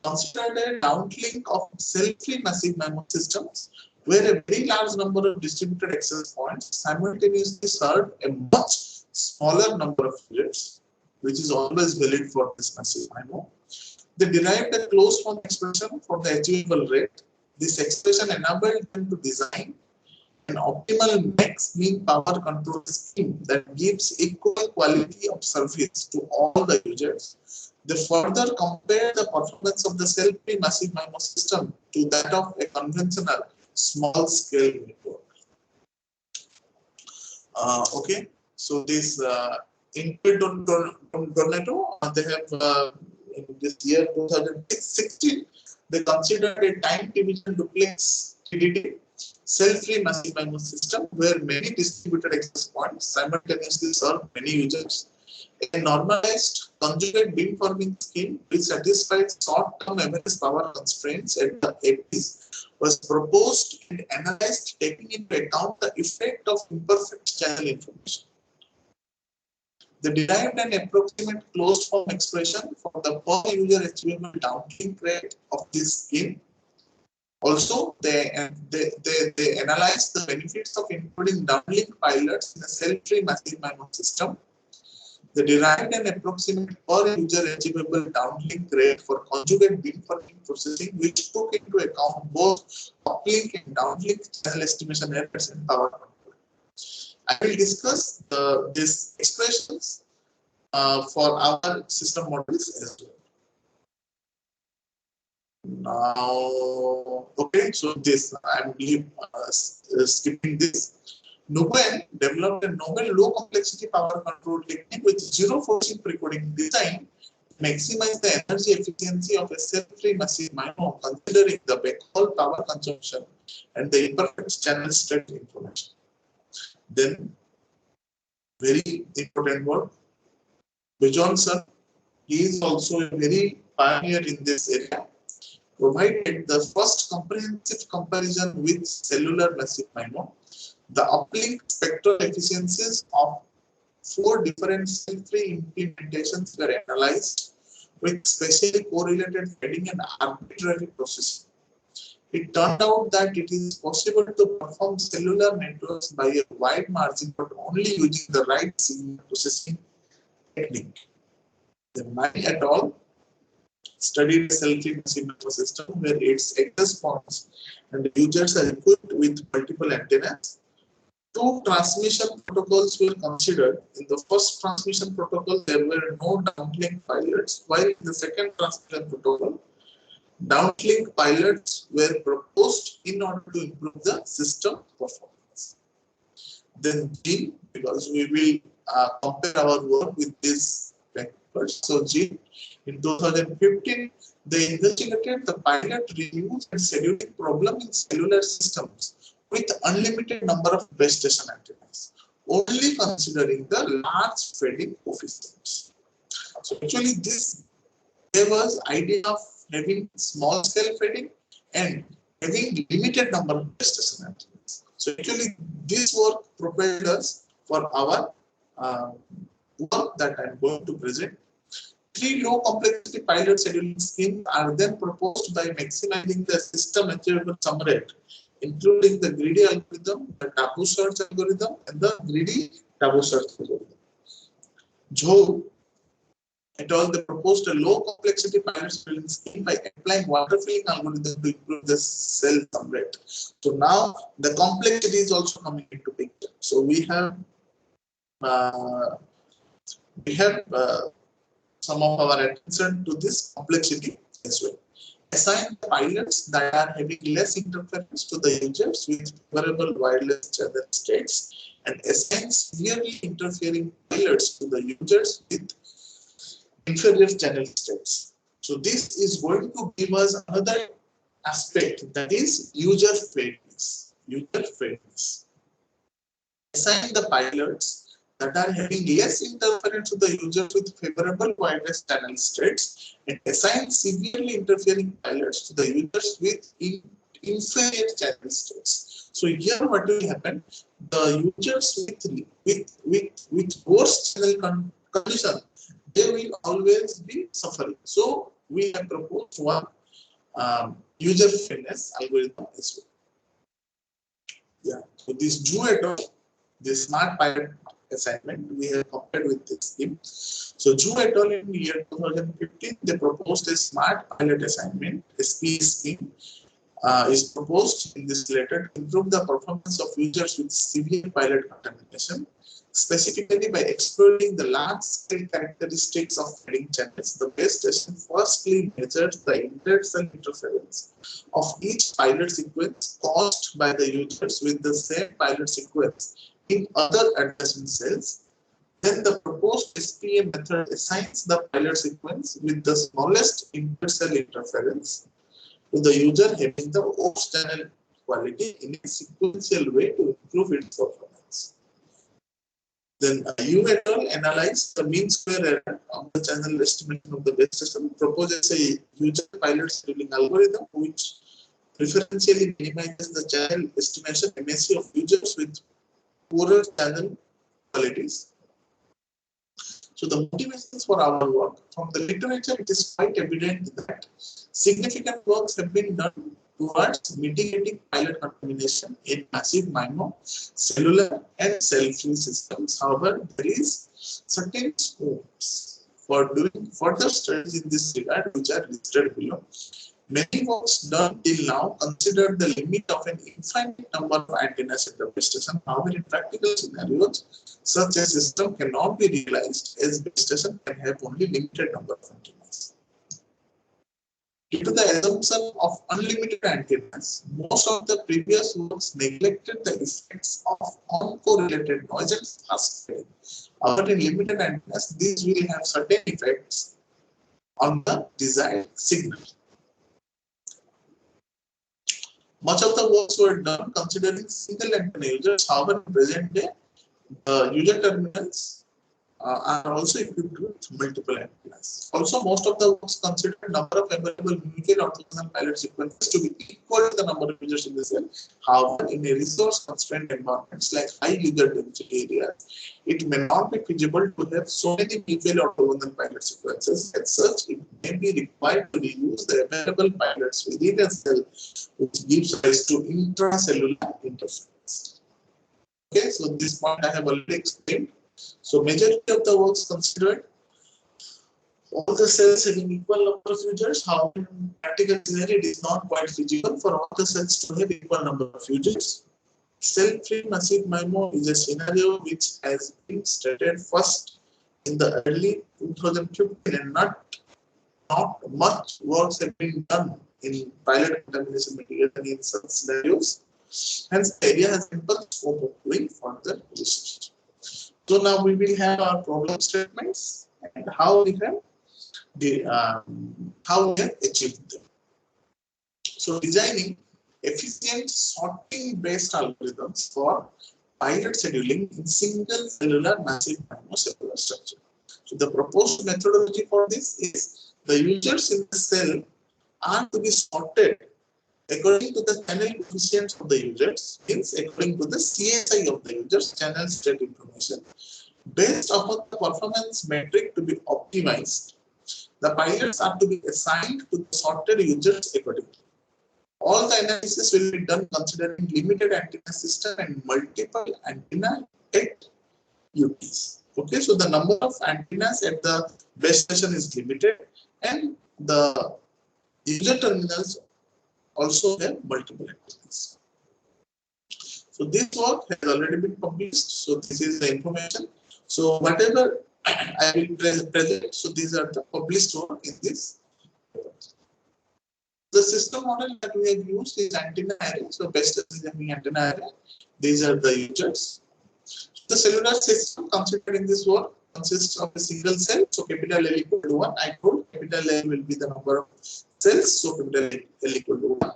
considered a downlink of self-free massive MIMO systems where a very large number of distributed access points simultaneously serve a much smaller number of units, which is always valid for this massive MIMO. They derived a closed form expression for the achievable rate. This expression enabled them to design an optimal max mean power control scheme that gives equal quality of service to all the users. They further compared the performance of the self-free massive MIMO system to that of a conventional small-scale network. Okay, so this Tornado, they have in this year 2016, they considered a time division duplex TDD self-free massive MIMO system where many distributed access points simultaneously serve many users. A normalized conjugate beamforming scheme which satisfies short-term average power constraints at the APs was proposed and analyzed taking into account the effect of imperfect channel information. They derived an approximate closed form expression for the per user achievable downlink rate of this scheme. Also, they analyzed the benefits of including downlink pilots in a self-free massive MIMO system. They derived an approximate per user achievable downlink rate for conjugate beamforming processing, which took into account both uplink and downlink channel estimation errors and power control. I will discuss these expressions for our system models as well. Now, okay, so this I'm skipping this. Nguyen developed a novel low complexity power control technique with zero forcing precoding design to maximize the energy efficiency of a self-free massive MIMO considering the backhaul power consumption and the imperfect channel state information. Then, very important word, Johnson, he is also a very pioneer in this area. Provided the first comprehensive comparison with cellular massive MIMO, the uplink spectral efficiencies of 4 different self-free implementations were analyzed with specially correlated fading and arbitrary processing. it turned out that it is possible to perform cellular networks by a wide margin, but only using the right signal processing technique. The Mai et al. Studied a self-cleaning system where its access points and the users are equipped with multiple antennas. Two transmission protocols were considered. In the first transmission protocol, there were no downlink pilots, while in the second transmission protocol, downlink pilots were proposed in order to improve the system performance. Then G, because we will compare our work with this paper. So G, in 2015, they investigated the pilot reviews and scheduling problem in cellular systems with unlimited number of base station antennas, only considering the large fading coefficients. So actually this gave us idea of having small scale fading and having limited number of base station antennas. So actually this work propelled us for our work that I am going to present. 3 low complexity pilot scheduling schemes are then proposed by maximizing the system achievable sum rate, including the greedy algorithm, the taboo search algorithm, and the greedy taboo search algorithm. Zhou et al. They proposed a low complexity pilot scheduling scheme by applying water filling algorithm to improve the cell sum rate. So now the complexity is also coming into picture. So we have some of our attention to this complexity as well. Assign pilots that are having less interference to the users with favorable wireless channel states, and assign severely interfering pilots to the users with inferior channel states. So this is going to give us another aspect, that is user fairness. Assign the pilots that are having less interference to the users with favorable wireless channel states, and assign severely interfering pilots to the users with inferior channel states. So here what will happen? The users with worse channel condition, they will always be suffering. So we have proposed one user fairness algorithm as well. Yeah. So this Zhou et al., the smart pilot assignment, we have compared with this scheme. So Zhou et al. In year 2015, they proposed a smart pilot assignment, SPE scheme is proposed in this letter to improve the performance of users with severe pilot contamination, specifically by exploring the large-scale characteristics of fading channels. The base station firstly measures the inter-cell interference of each pilot sequence caused by the users with the same pilot sequence in other adjacent cells. Then the proposed SPA method assigns the pilot sequence with the smallest inter-cell interference to the user having the worst channel quality in a sequential way to improve its performance. Then Yu et al. Analyzed the mean square error of the channel estimation of the base station, proposes a user pilot scheduling algorithm which preferentially minimizes the channel estimation MSE of users with poorer channel qualities. So the motivations for our work, from the literature, it is quite evident that significant works have been done towards mitigating pilot contamination in massive MIMO, cellular and cell-free systems. However, there is certain scopes for doing further studies in this regard, which are listed below. Many works done till now consider the limit of an infinite number of antennas at the base station. However, in practical scenarios, such a system cannot be realized as base station can have only limited number of antennas. Due to the assumption of unlimited antennas, most of the previous works neglected the effects of uncorrelated noise and fast fade. However, in limited antennas, these will have certain effects on the desired signal. Much of the works were done considering single antenna users. However, in present day, the user terminals are also equipped with multiple antennas. Also, most of the works consider number of available mutually orthogonal pilot sequences to be equal to the number of users in the cell. However, in a resource-constrained environments like high user density areas, it may not be feasible to have so many mutually orthogonal pilot sequences. As such, it may be required to reuse the available pilots within a cell, which gives rise to intracellular interference. Okay, so this point I have already explained. So majority of the works considered all the cells having equal number of users. However, in practical scenario, it is not quite feasible for all the cells to have equal number of users. Cell-free massive MIMO is a scenario which has been stated first in the early 2015, and not much works have been done in pilot contamination mitigation in such scenarios. Hence, the area has ample scope of doing further research. So now we will have our problem statements and how we have achieved them. So designing efficient sorting based algorithms for pilot scheduling in single cellular massive MIMO cellular structure. So the proposed methodology for this is the users in the cell are to be sorted according to the channel coefficients of the users, means according to the CSI of the users, channel state information. Based upon the performance metric to be optimized, the pilots are to be assigned to the sorted users accordingly. All the analysis will be done considering limited antenna system and multiple antenna at UTs. Okay, so the number of antennas at the base station is limited, and the user terminals also have multiple antennas. So this work has already been published. So this is the information. So whatever I will present, so these are the published work in this. The system model that we have used is antenna array. So best is having antenna array. These are the users. The cellular system considered in this work consists of a single cell. So capital L equal to 1. I told capital L will be the number of cells. So capital L equal to 1.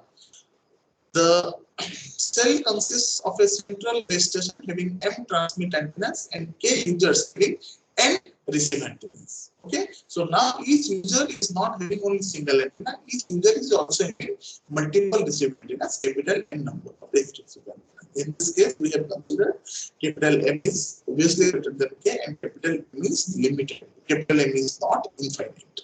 The cell consists of a central base station having M transmit antennas and K users having N receive antennas. Okay, so now each user is not having only single antenna, each user is also having multiple receive antennas, capital N number of receive antennas. In this case, we have considered capital M is obviously greater than K and capital M is limited. Capital M is not infinite.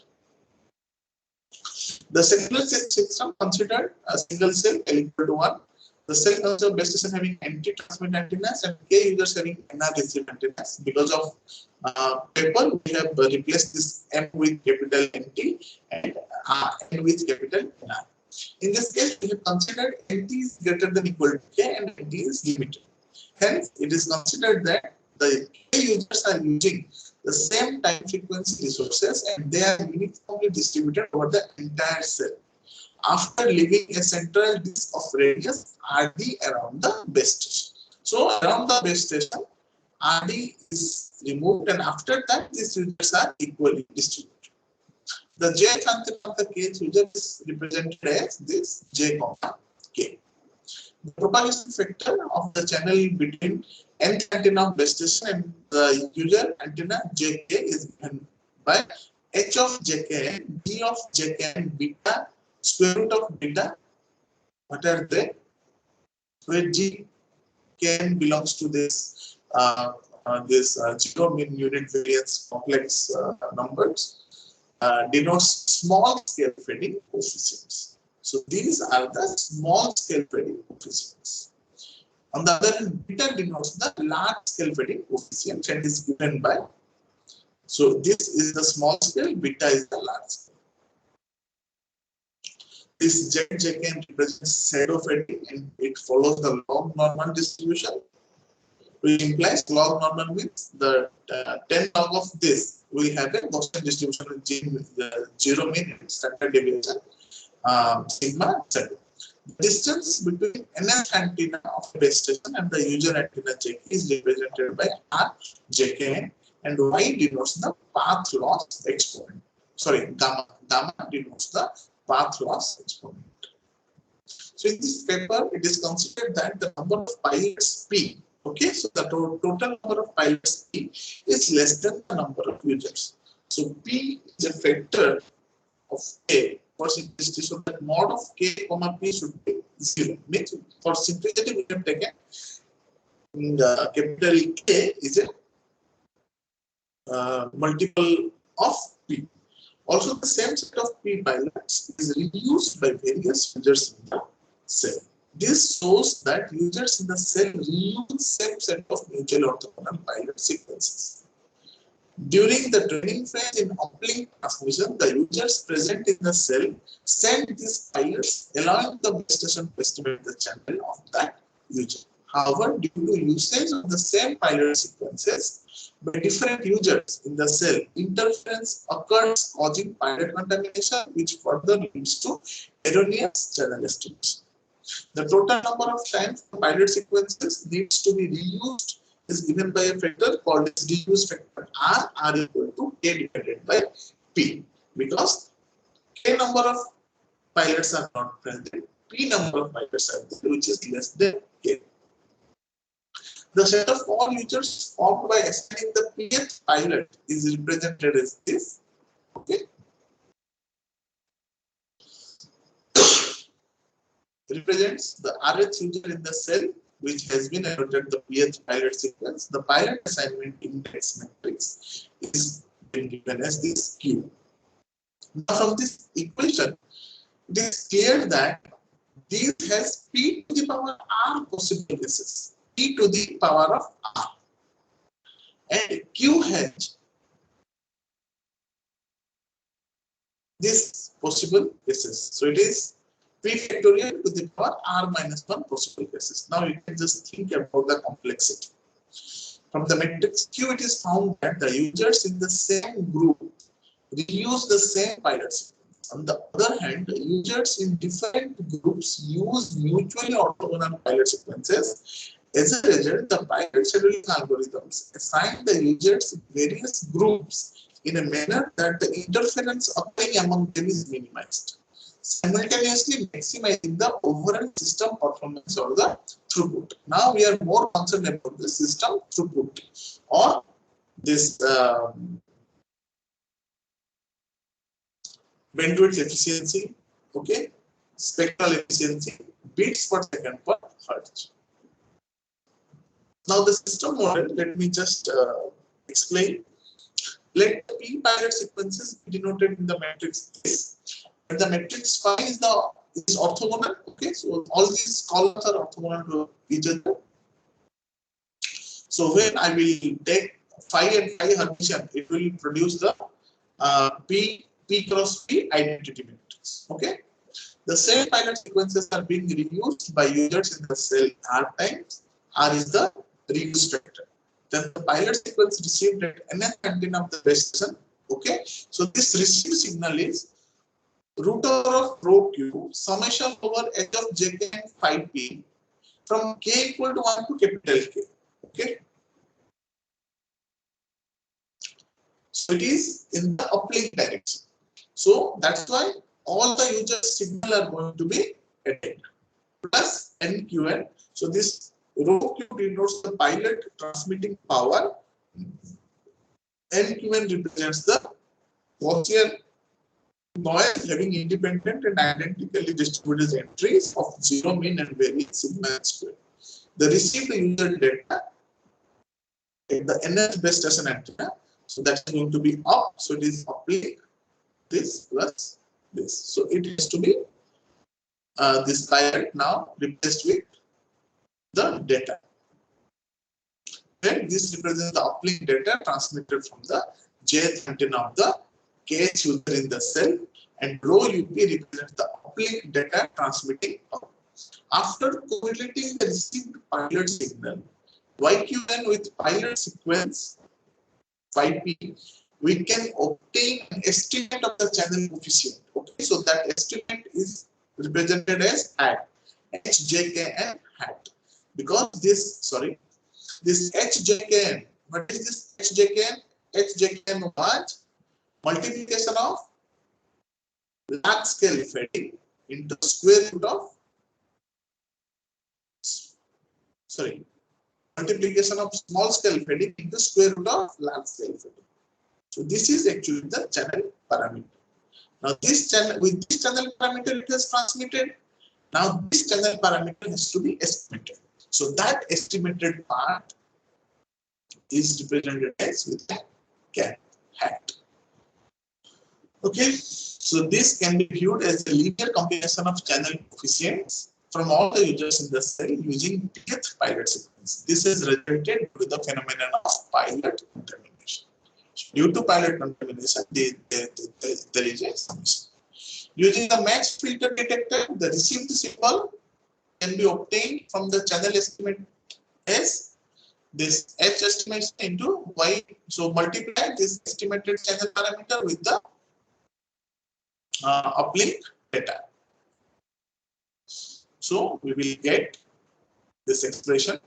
The cellular system considered a single cell L equal to 1. The cell consists of base station having NT transmit antennas and K users having NR receive antennas. Because of paper, we have replaced this M with capital NT and N with capital NR. In this case, we have considered NT is greater than equal to K and NT is limited. Hence, it is considered that the K users are using the same time frequency resources and they are uniformly distributed over the entire cell. After leaving a central disk of radius RD around the base station. So around the base station, RD is removed and after that these users are equally distributed. The J antenna of the K user is represented as this J, K. The propagation factor of the channel between nth antenna of base station and the user antenna JK is given by H of JK, B of JK and beta, square root of beta. What are they? Where G K belongs to this zero mean unit variance complex numbers, denotes small scale fading coefficients. So these are the small scale fading coefficients. On the other hand, beta denotes the large scale fading coefficient and is given by. So this is the small scale, beta is the large scale. This ZJK represents shadow fading and it follows the log normal distribution, which implies log normal means the 10 log of this we have a Gaussian distribution with zero mean standard deviation. Sigma Z. The distance between nth antenna of the base station and the user antenna JK is represented by R JK and Y denotes the path loss exponent. Sorry, gamma. Gamma denotes the path loss exponent. So in this paper, it is considered that the number of pilots P Okay, so the total number of pilots P is less than the number of users. So P is a factor of K for simplicity. So that mod of K comma P should be 0. Means for simplicity we have taken capital K is a multiple of P. Also, the same set of P pilots is reused by various users in the cell. This shows that users in the cell reuse the same set of mutually orthogonal pilot sequences. During the training phase in uplink transmission, the users present in the cell send these pilots, allowing the base station to estimate the channel of that user. However, due to usage of the same pilot sequences by different users in the cell, interference occurs causing pilot contamination, which further leads to erroneous channel estimation. The total number of times the pilot sequences needs to be reused is given by a factor called as reuse factor R equal to K divided by P, because K number of pilots are not present, P number of pilots are there, which is less than K. The set of all users formed by assigning the pth pilot is represented as this. Okay. Represents the Rh user in the cell which has been allotted the pth pilot sequence. The pilot assignment index matrix is being given as this Q. Now from this equation, it is clear that this has P to the power R possible cases. P to the power of R. And Q has this possible cases. So it is P factorial to the power R minus 1 possible cases. Now you can just think about the complexity. From the matrix Q, it is found that the users in the same group reuse the same pilot sequence. On the other hand, the users in different groups use mutually orthogonal pilot sequences. As a result, the pilot scheduling algorithms assign the users in various groups in a manner that the interference occurring among them is minimized, simultaneously maximizing the overall system performance or the throughput. Now we are more concerned about the system throughput or this bandwidth efficiency, okay, spectral efficiency, bits per second per hertz. Now the system model, let me just explain. Let P pilot sequences be denoted in the matrix S, and the matrix phi is orthogonal. Okay, so all these columns are orthogonal to each other. So when I will take phi and phi Hermitian, it will produce the P cross P identity matrix. Okay, the same pilot sequences are being reused by users in the cell R times. R is the reuse factor. Then the pilot sequence received at nth antenna of the base station. Okay, so this received signal is root over of rho q summation over h of jk and phi p from k equal to 1 to capital K. Okay, so it is in the uplink direction. So that's why all the user signal are going to be added plus NQN. So this rho q denotes the pilot transmitting power. NQN represents the Gaussian noise having independent and identically distributed entries of 0, mean and varying sigma and square. The received user data at the nth base station antenna. So that's going to be up. So it is uplink this plus this. So it has to be this pilot now replaced with the data. And this represents the uplink data transmitted from the jth antenna of the kth user in the cell, and rho UP represents the uplink data transmitting up. After correlating the received pilot signal YQN with pilot sequence phi p, we can obtain an estimate of the channel coefficient. Okay, so that estimate is represented as hat, HJKN hat, because this HJKN, what is this HJKN? HJKN was multiplication of large scale fading into square root of multiplication of small scale fading into square root of large scale fading. So this is actually the channel parameter. Now this channel, with this channel parameter it is transmitted. Now this channel parameter has to be estimated. So that estimated part is represented as with the cat hat. Okay, so this can be viewed as a linear combination of channel coefficients from all the users in the cell using dth pilot sequence. This is resulted with the phenomenon of pilot contamination. Due to pilot contamination, there is a summation. Using the match filter detector, the received symbol can be obtained from the channel estimate as this H estimation into Y. So multiply this estimated channel parameter with the uplink data. So we will get this expression.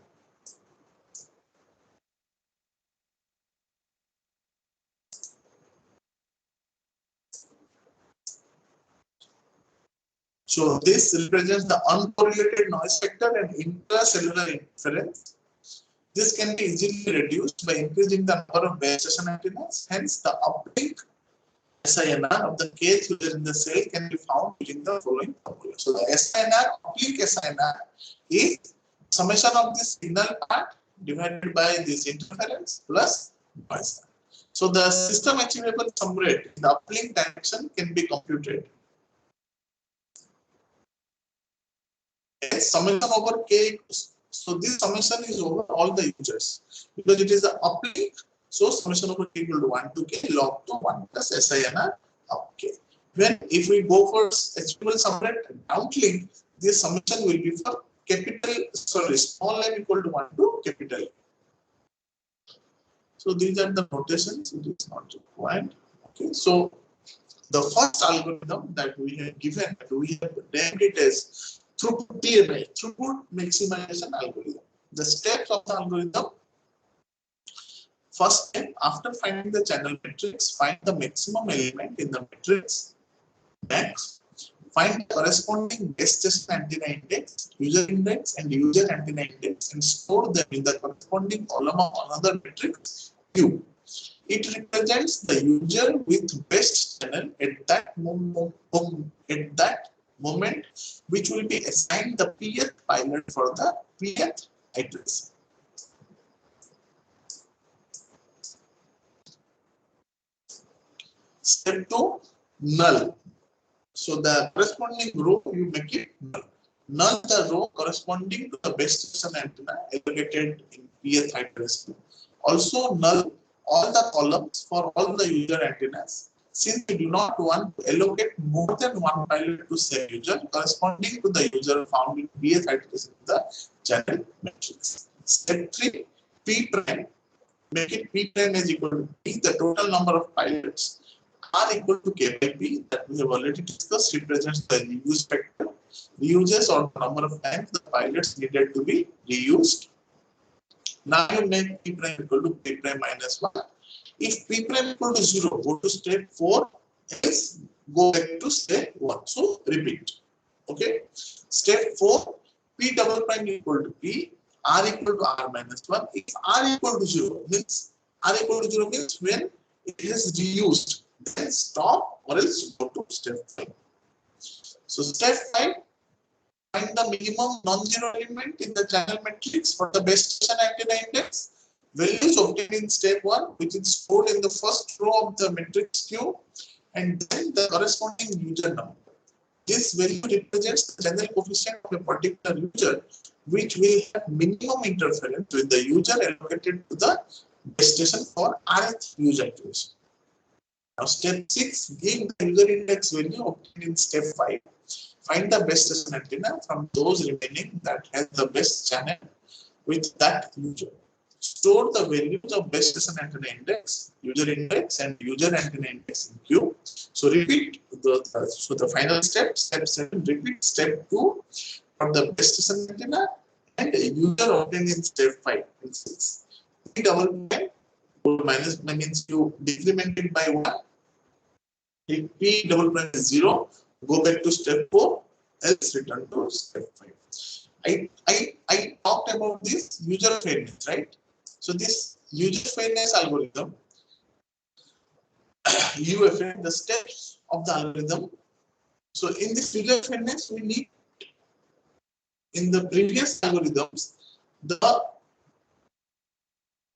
So this represents the uncorrelated noise factor and intracellular interference. This can be easily reduced by increasing the number of base station antennas. Hence, the uplink SINR of the kth user in the cell can be found using the following formula. So the SINR, uplink SINR, is summation of this signal part divided by this interference plus noise. So the system achievable sum rate in the uplink direction can be computed. Summation over k. So this summation is over all the users because it is the uplink. So summation over k equal to 1 to k log to 1 plus SINR up k. When if we go for achievable sum rate downlink, this summation will be for small m equal to 1 to capital M. So these are the notations. It is not required. Okay. So the first algorithm that we have given, we have named it as throughput TMA, throughput maximization algorithm. The steps of the algorithm: first step, after finding the channel matrix, find the maximum element in the matrix. Next, find the corresponding base station antenna index, and user antenna index, and store them in the corresponding column of another matrix Q. It represents the user with best channel at that moment, which will be assigned the pth pilot for the pth iteration. Step 2, null. So the corresponding row you make it null. Null the row corresponding to the base station antenna allocated in pth iteration. Also null all the columns for all the user antennas, since we do not want to allocate more than one pilot to same user corresponding to the user found in pth iteration in the channel matrix. Step 3, p prime. Make it p prime is equal to p, the total number of pilots, are equal to k by p, that we have already discussed, represents the reuse factor, reuses or the number of times the pilots needed to be reused. Now you make p prime equal to p prime minus 1. If p prime equal to 0, go to step 4, else go back to step 1. So repeat. Okay. Step 4, p double prime equal to p, r equal to r minus 1. If r equal to 0 means when it is reused, then stop or else go to step 5. So step 5, find the minimum non-zero element in the channel matrix for the base station antenna index. Values obtained in step 1, which is stored in the first row of the matrix Q, and then the corresponding user number. This value represents the channel coefficient of a particular user, which will have minimum interference with the user allocated to the base station for rth user activation. Now step 6, give the user index value obtained in step 5. Find the base station antenna from those remaining that has the best channel with that user. Store the values of base station antenna index, and user antenna index in Q. So repeat the final step, step 7, repeat step 2 for the base station antenna and user obtained in step 5 and 6. P double prime minus means you decrement it by 1. If p double prime is 0, go back to step 4, else return to step 5. I talked about this user fairness, right? So this user fairness algorithm, UFA, the steps of the algorithm. So in this user fairness, we need, in the previous algorithms, the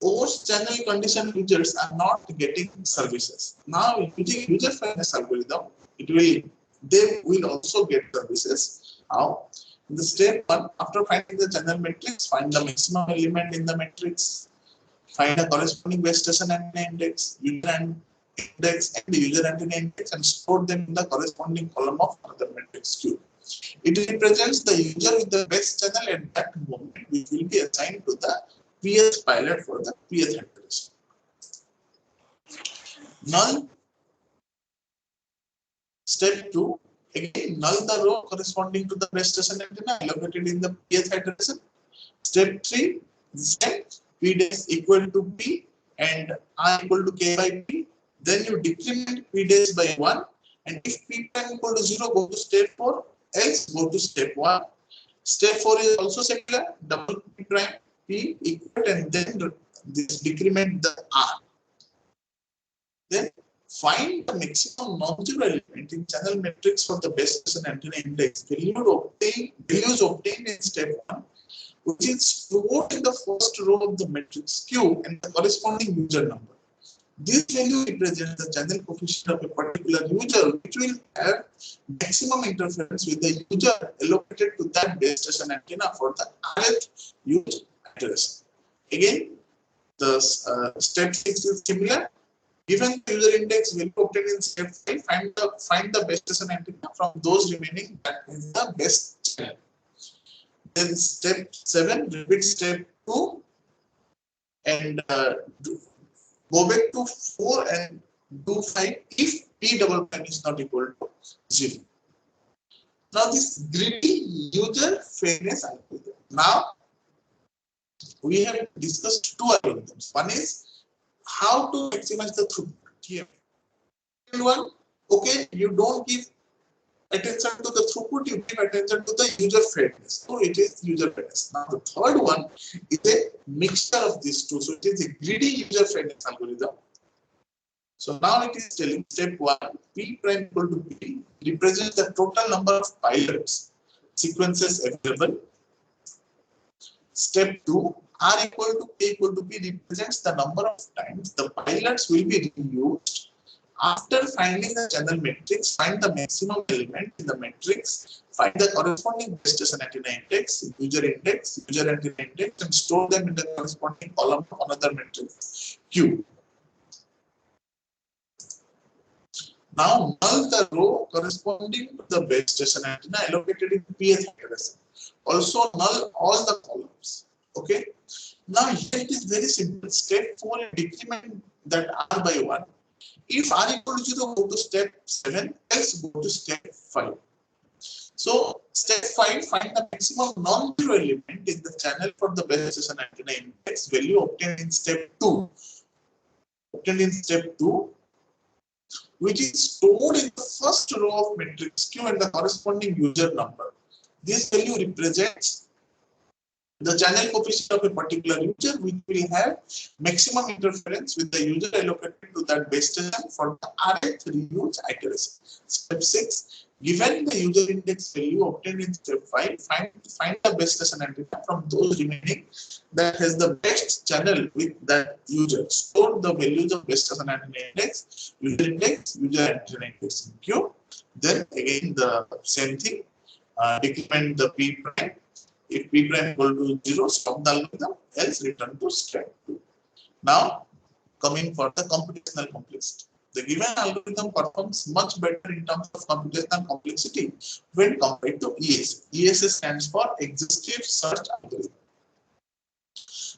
host channel condition users are not getting services. Now using user fairness algorithm, they will also get services. How? In the step 1, after finding the channel matrix, find the maximum element in the matrix, find the corresponding base station antenna index, user index, and the user antenna index, and store them in the corresponding column of another matrix Q. It represents the user with the best channel at that moment, which will be assigned to the PS pilot for the PS accuracy. Null. Step 2, again null the row corresponding to the base station antenna allocated in the PS iteration. Step 3, set P dash equal to P and R equal to K by P. Then you decrement P dash by 1, and if P prime equal to 0, go to step 4, else go to step 1. Step 4 is also similar, double P prime P equal, and then this decrement the R. Then find the maximum non-zero element in channel matrix for the base station antenna index. Values obtained in step 1, which is stored in the first row of the matrix Q and the corresponding user number. This value represents the channel coefficient of a particular user, which will have maximum interference with the user allocated to that base station antenna for the rth use iteration. Again, the step 6 is similar. Given the user index value obtained in step 5, find the base station antenna from those remaining that is the best channel. Then step 7, repeat step 2 and go back to 4 and do 5 if P double prime is not equal to 0. Now this greedy user fairness algorithm. Now we have discussed two algorithms. One is how to maximize the throughput here. Second one, okay, you don't give attention to the throughput, you give attention to the user fairness. So it is user fairness. Now the third one is a mixture of these two. So it is a greedy user fairness algorithm. So now it is telling step 1, P prime equal to P represents the total number of pilots sequences available. Step 2, R equal to K equal to P represents the number of times the pilots will be reused. After finding the channel matrix, find the maximum element in the matrix, find the corresponding base station antenna index, user antenna index, and store them in the corresponding column of another matrix Q. Now null the row corresponding to the base station antenna allocated in PS accuracy. Also null all the columns. Okay. Now here it is very simple. Step 4, decrement that R by 1. If R equal to 0, go to step 7, else go to step 5. So step 5, find the maximum non-zero element in the channel for the base station antenna index value obtained in step 2. Which is stored in the first row of matrix Q and the corresponding user number. This value represents the channel coefficient of a particular user, which will have maximum interference with the user allocated to that base station for the rth reuse accuracy. Step 6, given the user index value obtained in step 5, find the base station antenna from those remaining that has the best channel with that user. Store the values of base station antenna index, user antenna index in Q. Then again the same thing, decrement the P prime. If P prime equal to 0, stop the algorithm, else return to step 2. Now, coming for the computational complexity. The given algorithm performs much better in terms of computational complexity when compared to ESA. ESA stands for Exhaustive Search Algorithm.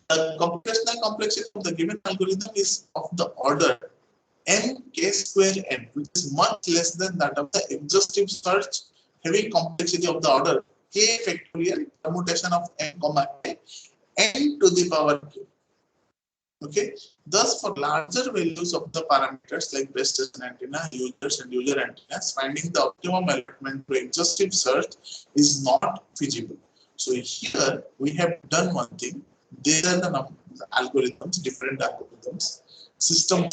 The computational complexity of the given algorithm is of the order n(k square n), which is much less than that of the exhaustive search having complexity of the order k factorial permutation of n comma k n to the power k. Okay. Thus, for larger values of the parameters like base station antenna, users, and user antennas, finding the optimum allotment to exhaustive search is not feasible. So here we have done one thing. These are the algorithms, different algorithms, system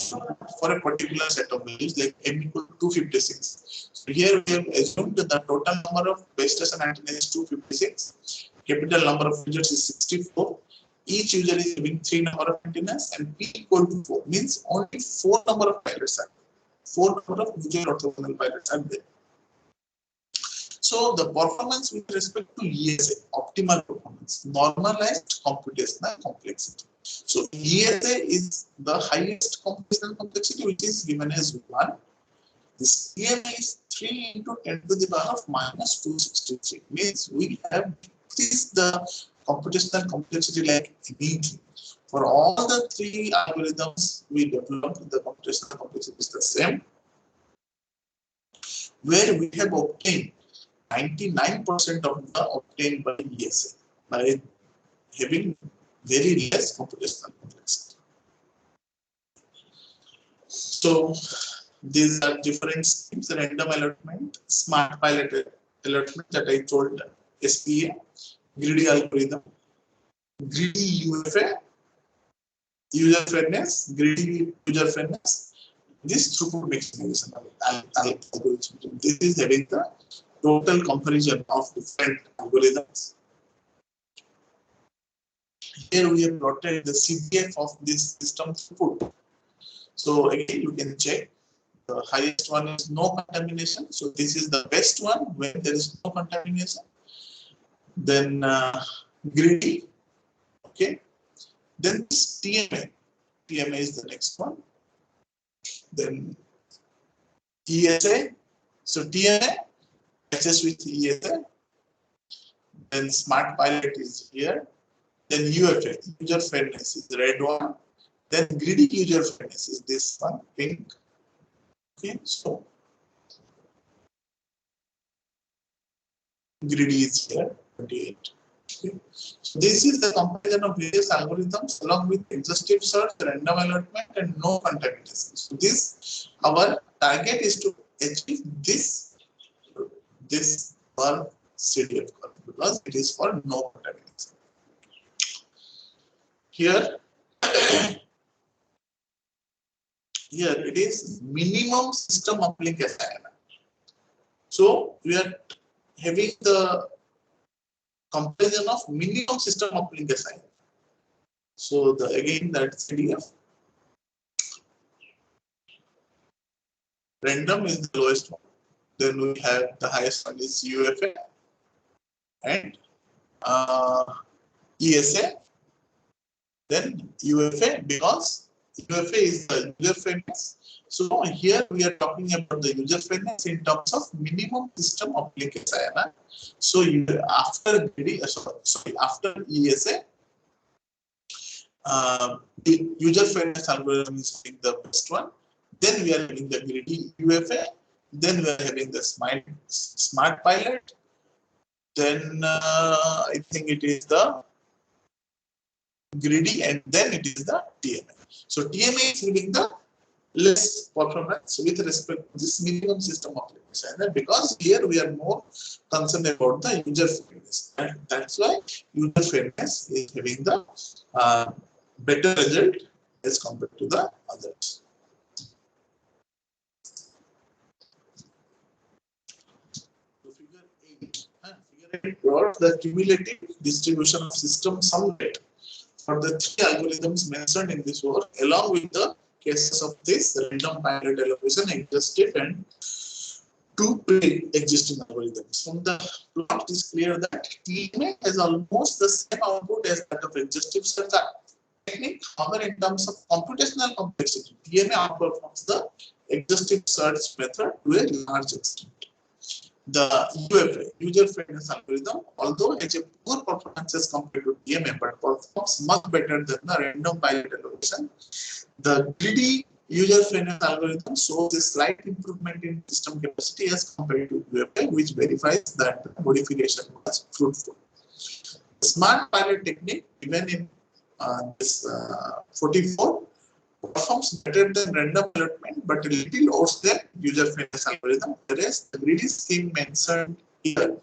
for a particular set of values like m equal to 256. So here we have assumed that the total number of base station antennas is 256, capital number of users is 64. Each user is having 3 number of antennas and p equal to 4 means only 4 number of pilots are there. 4 number of user orthogonal pilots are there. So the performance with respect to ESA, optimal performance, normalized computational complexity. So ESA is the highest computational complexity, which is given as 1. This TMA is 3 into 10 to the power of minus 263. Means we have increased the computational complexity like anything. For all the 3 algorithms we developed, the computational complexity is the same. Where we have obtained 99% of the obtained by ESA by having very less computational complexity. So these are different schemes: random allotment, smart pilot allotment that I told, SPA, greedy algorithm, greedy UFA, user fairness, greedy user fairness. This throughput maximization algorithm. This is having the total comparison of different algorithms. Here we have plotted the CDF of this system throughput. So again, you can check. The highest one is no contamination. So this is the best one when there is no contamination. Then greedy. Okay. Then this TMA. TMA is the next one. Then ESA. So TMA matches with ESA. Then smart pilot is here. Then UFA, user fairness, is the red one. Then greedy user fairness is this one, pink. Okay, so greedy is here, 28. Okay. So this is the comparison of various algorithms along with exhaustive search, random allotment, and no contamination. So this, our target is to achieve this per CDF curve because it is for no contamination. Here, here it is minimum system uplink assignment. So we are having the comparison of minimum system uplink assignment. So the again that CDF. Random is the lowest one. Then we have the highest one is UFA and ESA. Then UFA because UFA is the user fairness. So here we are talking about the user fairness in terms of minimum system uplink assignment. So after greedy, after ESA, the user fairness algorithm is the best one. Then we are having the greedy UFA. Then we are having the smart pilot. Then I think it is the greedy, and then it is the TMA. So TMA is giving the less performance with respect to this minimum system uplink, because here we are more concerned about the user fairness, and that's why user fairness is having the better result as compared to the others. Figure 8 plots the cumulative distribution of system sum rate for the 3 algorithms mentioned in this work, along with the cases of this random pilot allocation, exhaustive, and 2 pre-existing algorithms. From the plot, it is clear that TMA has almost the same output as that of exhaustive search technique. However, in terms of computational complexity, TMA outperforms the exhaustive search method to a large extent. The UFA, user fairness algorithm, although has a poor performance as compared to TMA, but performs much better than the random pilot allocation. The greedy user fairness algorithm shows a slight improvement in system capacity as compared to UFA, which verifies that the modification was fruitful. The smart pilot technique, even in this 44, performs better than random allotment, but a little worse than user fairness algorithm. Whereas the greedy scheme mentioned here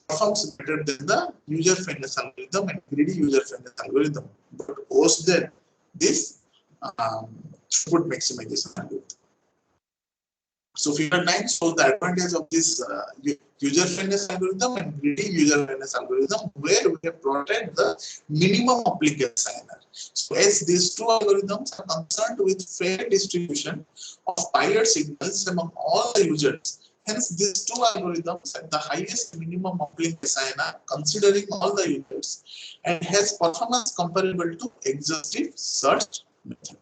performs better than the user fairness algorithm and greedy user fairness algorithm. But worse than this throughput maximization algorithm. So figure 9 shows the advantage of this user fairness algorithm and greedy user fairness algorithm, where we have plotted the minimum uplink SINR. So as these two algorithms are concerned with fair distribution of pilot signals among all the users, hence these two algorithms have the highest minimum uplink SINR considering all the users and has performance comparable to exhaustive search method.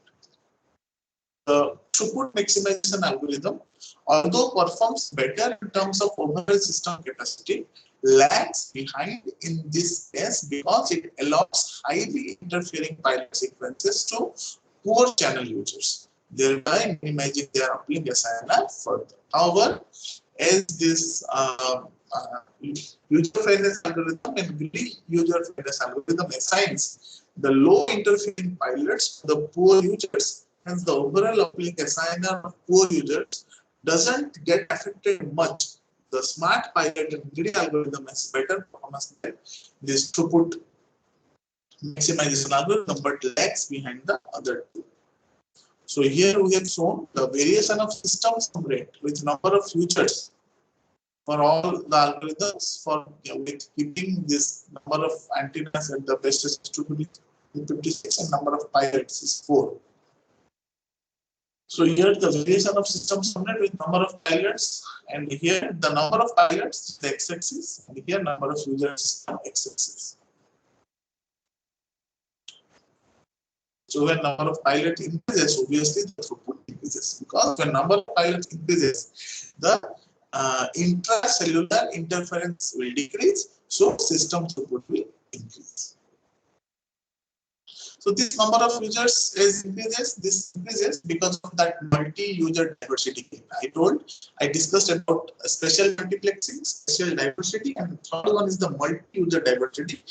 The throughput maximization algorithm, although performs better in terms of overall system capacity, lags behind in this case because it allows highly interfering pilot sequences to poor channel users, thereby minimizing their uplink SINR further. However, as this user fairness algorithm and greedy user fairness algorithm assigns the low interfering pilots to the poor users, hence the overall uplink SINR of poor users doesn't get affected much. The smart pilot and greedy algorithm has better performance than this throughput maximization algorithm, but lags behind the other two. So here we have shown the variation of system sum rate with number of users for all the algorithms for with keeping this number of antennas at the best is 256 and number of pilots is 4. So here the variation of system sum rate with number of pilots, and here the number of pilots is the x-axis, and here number of users x-axis. So when number of pilots increases, obviously the throughput increases, because when number of pilots increases, the intracellular interference will decrease, so system throughput will increase. So this number of users increases. This increases because of that multi-user diversity. I discussed about special multiplexing, special diversity, and the third one is the multi-user diversity.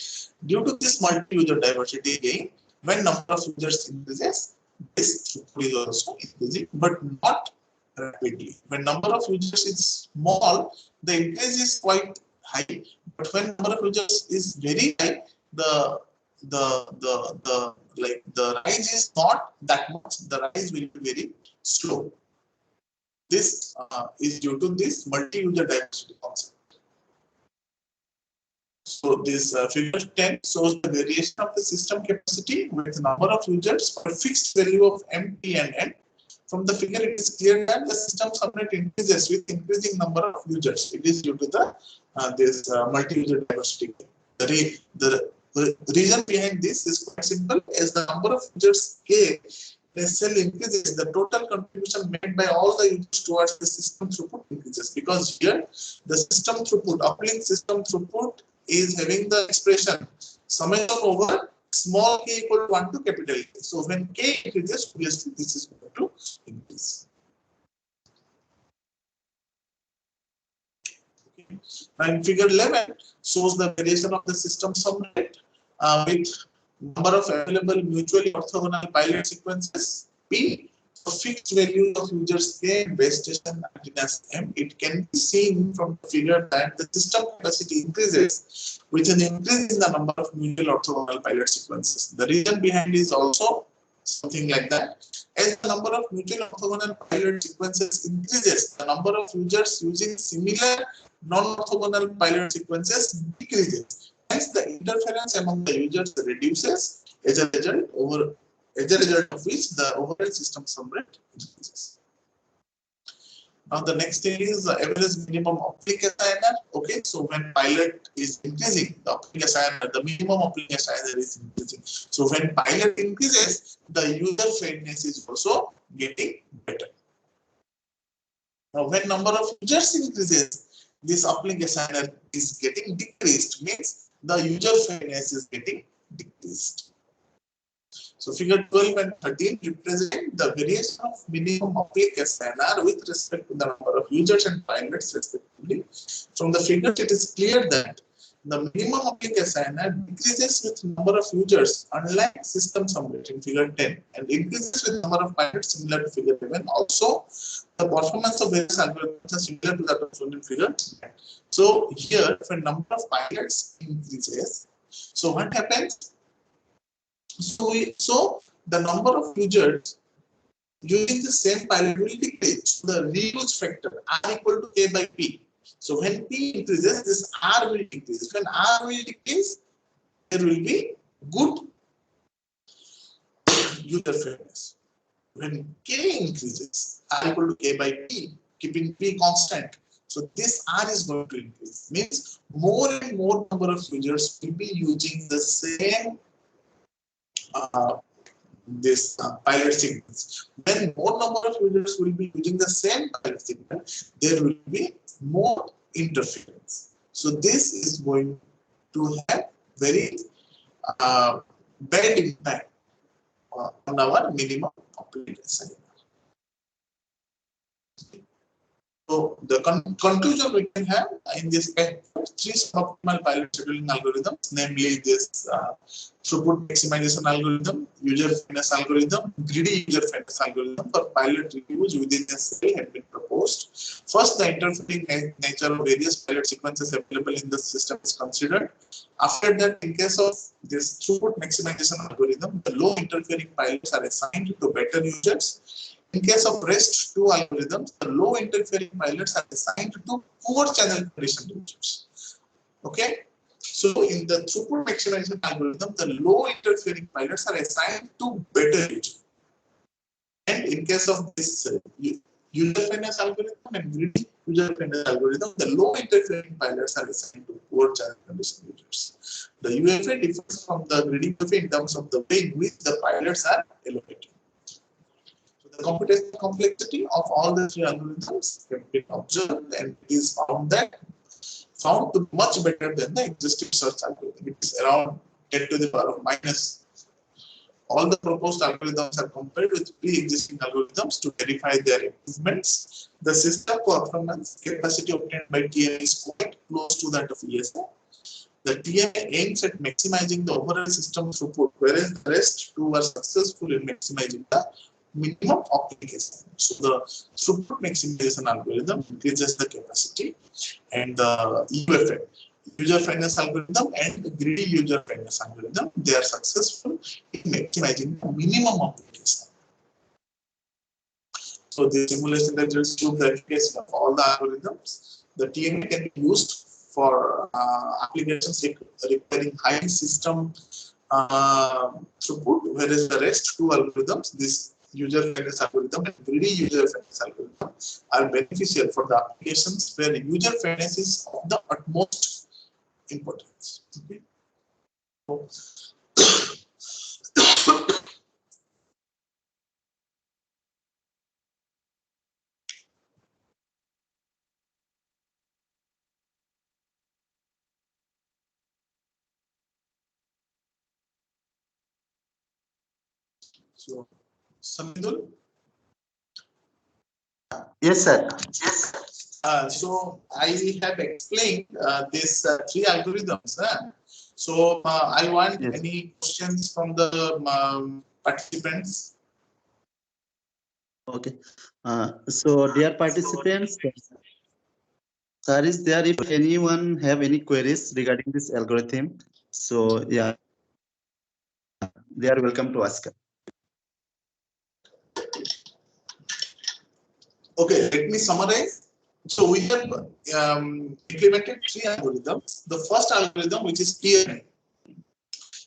Due to this multi-user diversity gain, when number of users increases, this throughput is also increasing, but not rapidly. When number of users is small, the increase is quite high, but when number of users is very high, the rise is not that much. The rise will be very slow. This is due to this multi-user diversity concept. So this figure 10 shows the variation of the system capacity with number of users for a fixed value of M, T, and N. From the figure, it is clear that the system sum rate increases with increasing number of users. It is due to the this multi-user diversity. The reason behind this is quite simple. As the number of users K in a cell increases, the total contribution made by all the users towards the system throughput increases. Because here the system throughput, uplink system throughput, is having the expression summation over small k equal to 1 to capital K. So when K increases, obviously this is going to increase. Okay. Now in figure 11 shows the variation of the system sum rate with number of available mutually orthogonal pilot sequences P for fixed values of users K and base station antennas M. It can be seen from the figure that the system capacity increases with an increase in the number of mutual orthogonal pilot sequences. The reason behind is also something like that. As the number of mutual orthogonal pilot sequences increases, the number of users using similar non-orthogonal pilot sequences decreases. Hence, the interference among the users reduces as a result of which the overall system sum rate increases. Now the next thing is the average minimum uplink SINR. Okay, so when pilot is increasing, the uplink SINR, the minimum uplink SINR is increasing. So when pilot increases, the user fairness is also getting better. Now when number of users increases, this uplink SINR is getting decreased, means the user fairness is getting decreased. So figure 12 and 13 represent the variation of minimum uplink SINR with respect to the number of users and pilots respectively. From the figures, it is clear that the minimum application decreases with number of users, unlike system summary in figure 10, and increases with number of pilots similar to figure 11. Also, the performance of various algorithms are similar to that of shown in figure 10. So here, if a number of pilots increases, so what happens? So the number of users using the same pilot will decrease. The reuse factor R equal to K by P. So when P increases, this R will decrease. When R will decrease, there will be good user friendliness. When K increases, R equal to K by P, keeping P constant. So this R is going to increase. Means more and more number of users will be using the same pilot signals. When more number of users will be using the same pilot signal, there will be more interference. So this is going to have very bad impact on our minimum application. So the conclusion we can have in this paper, 3 suboptimal pilot scheduling algorithms, namely this throughput maximization algorithm, user fairness algorithm, greedy user fairness algorithm for pilot reviews within a cell had been proposed. First, the interfering nature of various pilot sequences available in the system is considered. After that, in case of this throughput maximization algorithm, the low interfering pilots are assigned to better users. In case of REST 2 algorithms, the low interfering pilots are assigned to poor channel condition users. Okay. So in the throughput maximization algorithm, the low interfering pilots are assigned to better users. And in case of this user fairness algorithm and greedy user fairness algorithm, the low interfering pilots are assigned to poor channel condition users. The UFA differs from the greedy UFA in terms of the way in which the pilots are allocated. The computational complexity of all the 3 algorithms have been observed, and it is found to be much better than the existing search algorithm. It is around 10 to the power of minus. All the proposed algorithms are compared with pre-existing algorithms to verify their improvements. The system performance capacity obtained by TMA is quite close to that of ESA. The TMA aims at maximizing the overall system throughput, whereas the rest 2 are successful in maximizing the minimum application. So the throughput maximization algorithm increases the capacity, and the UFA, user fairness algorithm, and the greedy user fairness algorithm, they are successful in maximizing the minimum application. So the simulation results show the efficacy of all the algorithms. The TMA can be used for applications requiring high system throughput, whereas the rest 2 algorithms, this user fairness algorithm and greedy user fairness algorithm, are beneficial for the applications where user fairness is of the utmost importance. Okay. So, Samidul? Yes, sir. So I have explained these 3 algorithms. So I want any questions from the participants. Okay. So dear participants, sir is there if anyone have any queries regarding this algorithm. So yeah, they are welcome to ask. Okay, let me summarize. So we have implemented 3 algorithms. The first algorithm, which is TMA,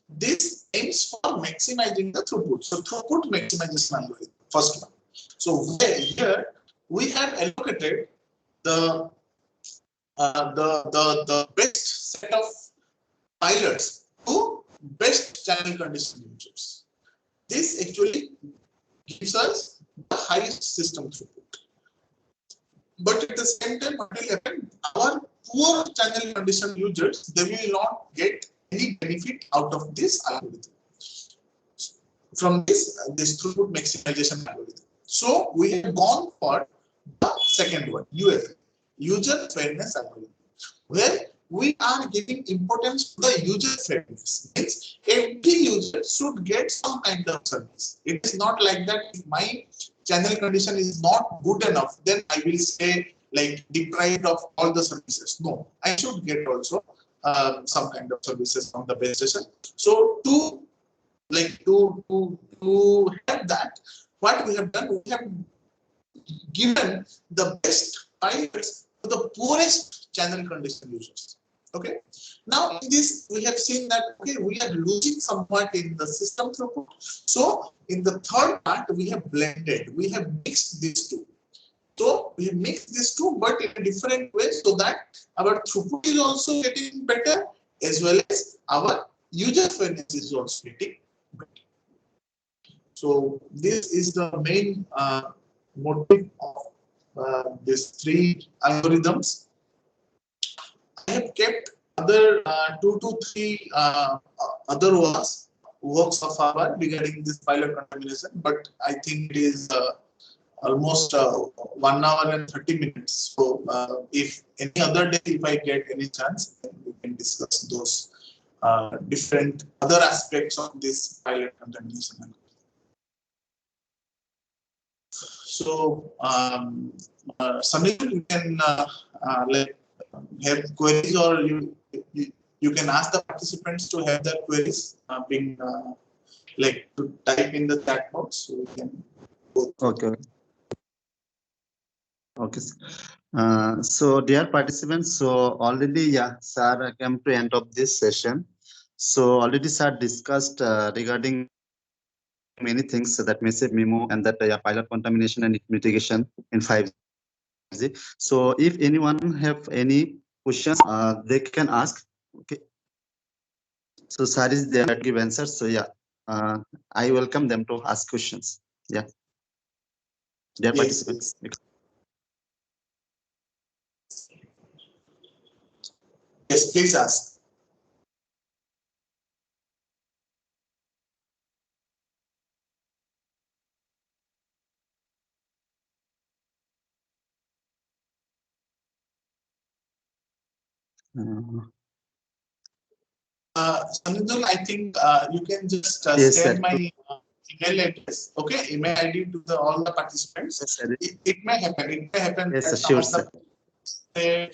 this aims for maximizing the throughput. So throughput maximization algorithm, first one. So here we have allocated the best set of pilots to best channel condition users. This actually gives us the highest system throughput. But at the same time, what will happen? Our poor channel condition users, they will not get any benefit out of this algorithm from this throughput maximization algorithm. So we have gone for the second one, UFA, user fairness algorithm, where we are giving importance to the user friendliness. Means every user should get some kind of service. It is not like that if my channel condition is not good enough, then I will stay like deprived of all the services. No, I should get also some kind of services from the base station. So to have that, what we have done, we have given the best pilots to the poorest channel condition users. Okay. Now in this we have seen that okay, we are losing somewhat in the system throughput. So in the third part we have blended, we have mixed these two. So we have mixed these two, but in a different way, so that our throughput is also getting better, as well as our user friendliness is also getting better. So this is the main motive of these three algorithms. I have kept other 2 to 3 other works of our regarding this pilot contamination, but I think it is almost 1 hour and 30 minutes. So if any other day, if I get any chance, then we can discuss those different other aspects of this pilot contamination. So Samir, you can like have queries, or you can ask the participants to have their queries being like to type in the chat box, so we can go. Okay. Okay. So dear participants, so already, yeah, sir came to end of this session. So already sir discussed regarding many things, that message memo and that pilot contamination and mitigation in 5G. So if anyone have any questions, they can ask. Okay. So sir is there to give answers. So yeah, I welcome them to ask questions. Yeah. Dear participants. Yes, please ask. Sanidul, I think you can just Yes, send sir. my email address, okay, email ID to all the participants. Yes, sir. It may happen. It may happen Yes, that sure, some of sir.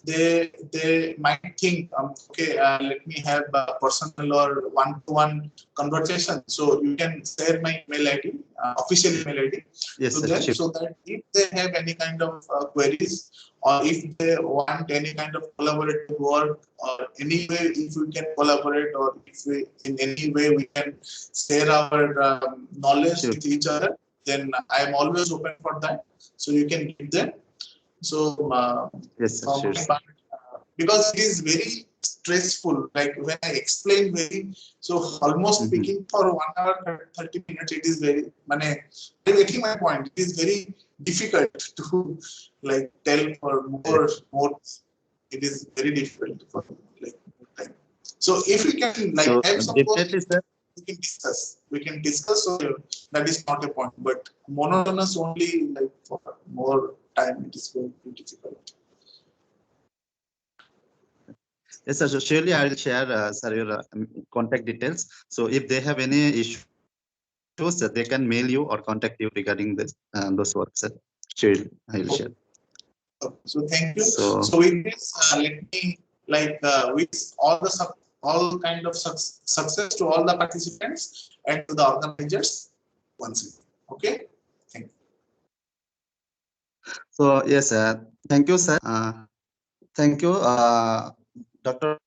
they might think okay, let me have a personal or one-to-one conversation. So you can share my email ID, official email ID, Yes, to sir, them, sure. so that if they have any kind of queries, or if they want any kind of collaborative work, or any way if we can collaborate, or if we in any way we can share our knowledge Sure. with each other, then I am always open for that. So you can give them. So Yes, sir, from sure, my sir. part, because it is very stressful. Like when I explain so almost speaking for 1 hour 30 minutes, it is very. I'm making my point. It is very difficult to like tell for more. It is very difficult for like more time. So if we can like So have some definitely, sir. we can discuss. We can discuss. So that is not a point. But monotonous only like for more time, it is going to be difficult. Yes, sir. So surely I will share, sir, your contact details. So if they have any issues, they can mail you or contact you regarding this those works, sir. Surely I will share. So thank you. So So with this, let me like wish all kind of success to all the participants and to the organizers once again. Okay. Thank you. so yes, sir. Thank you, sir. Thank you, Dr.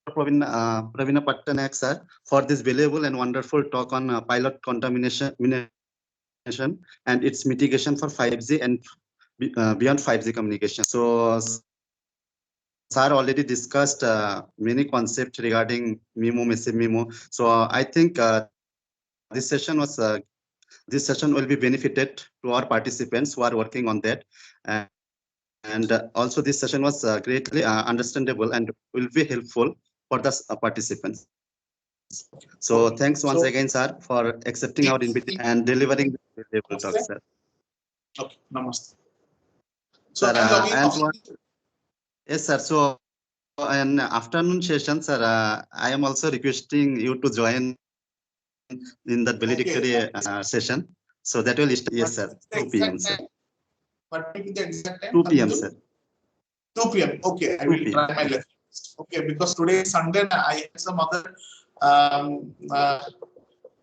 Prabina Pattanayak, sir, for this valuable and wonderful talk on pilot contamination and its mitigation for 5G and beyond 5G communication. So, sir already discussed many concepts regarding MIMO, massive MIMO. So, I think this session will be benefited to our participants who are working on that. And also this session was greatly understandable and will be helpful for the participants. So thanks once again, sir, for accepting our invitation and delivering the valuable talk, sir. Okay, namaste. So Sir, I'm logging and off. Yes, sir. So an afternoon session, sir, I am also requesting you to join in that valedictory session. So that will start. Yes, sir. 2 p.m. sir. What will be the exact time? 2 p.m. sir. 2 p.m. Okay, I will try my level best. Okay, because today is Sunday, I have some other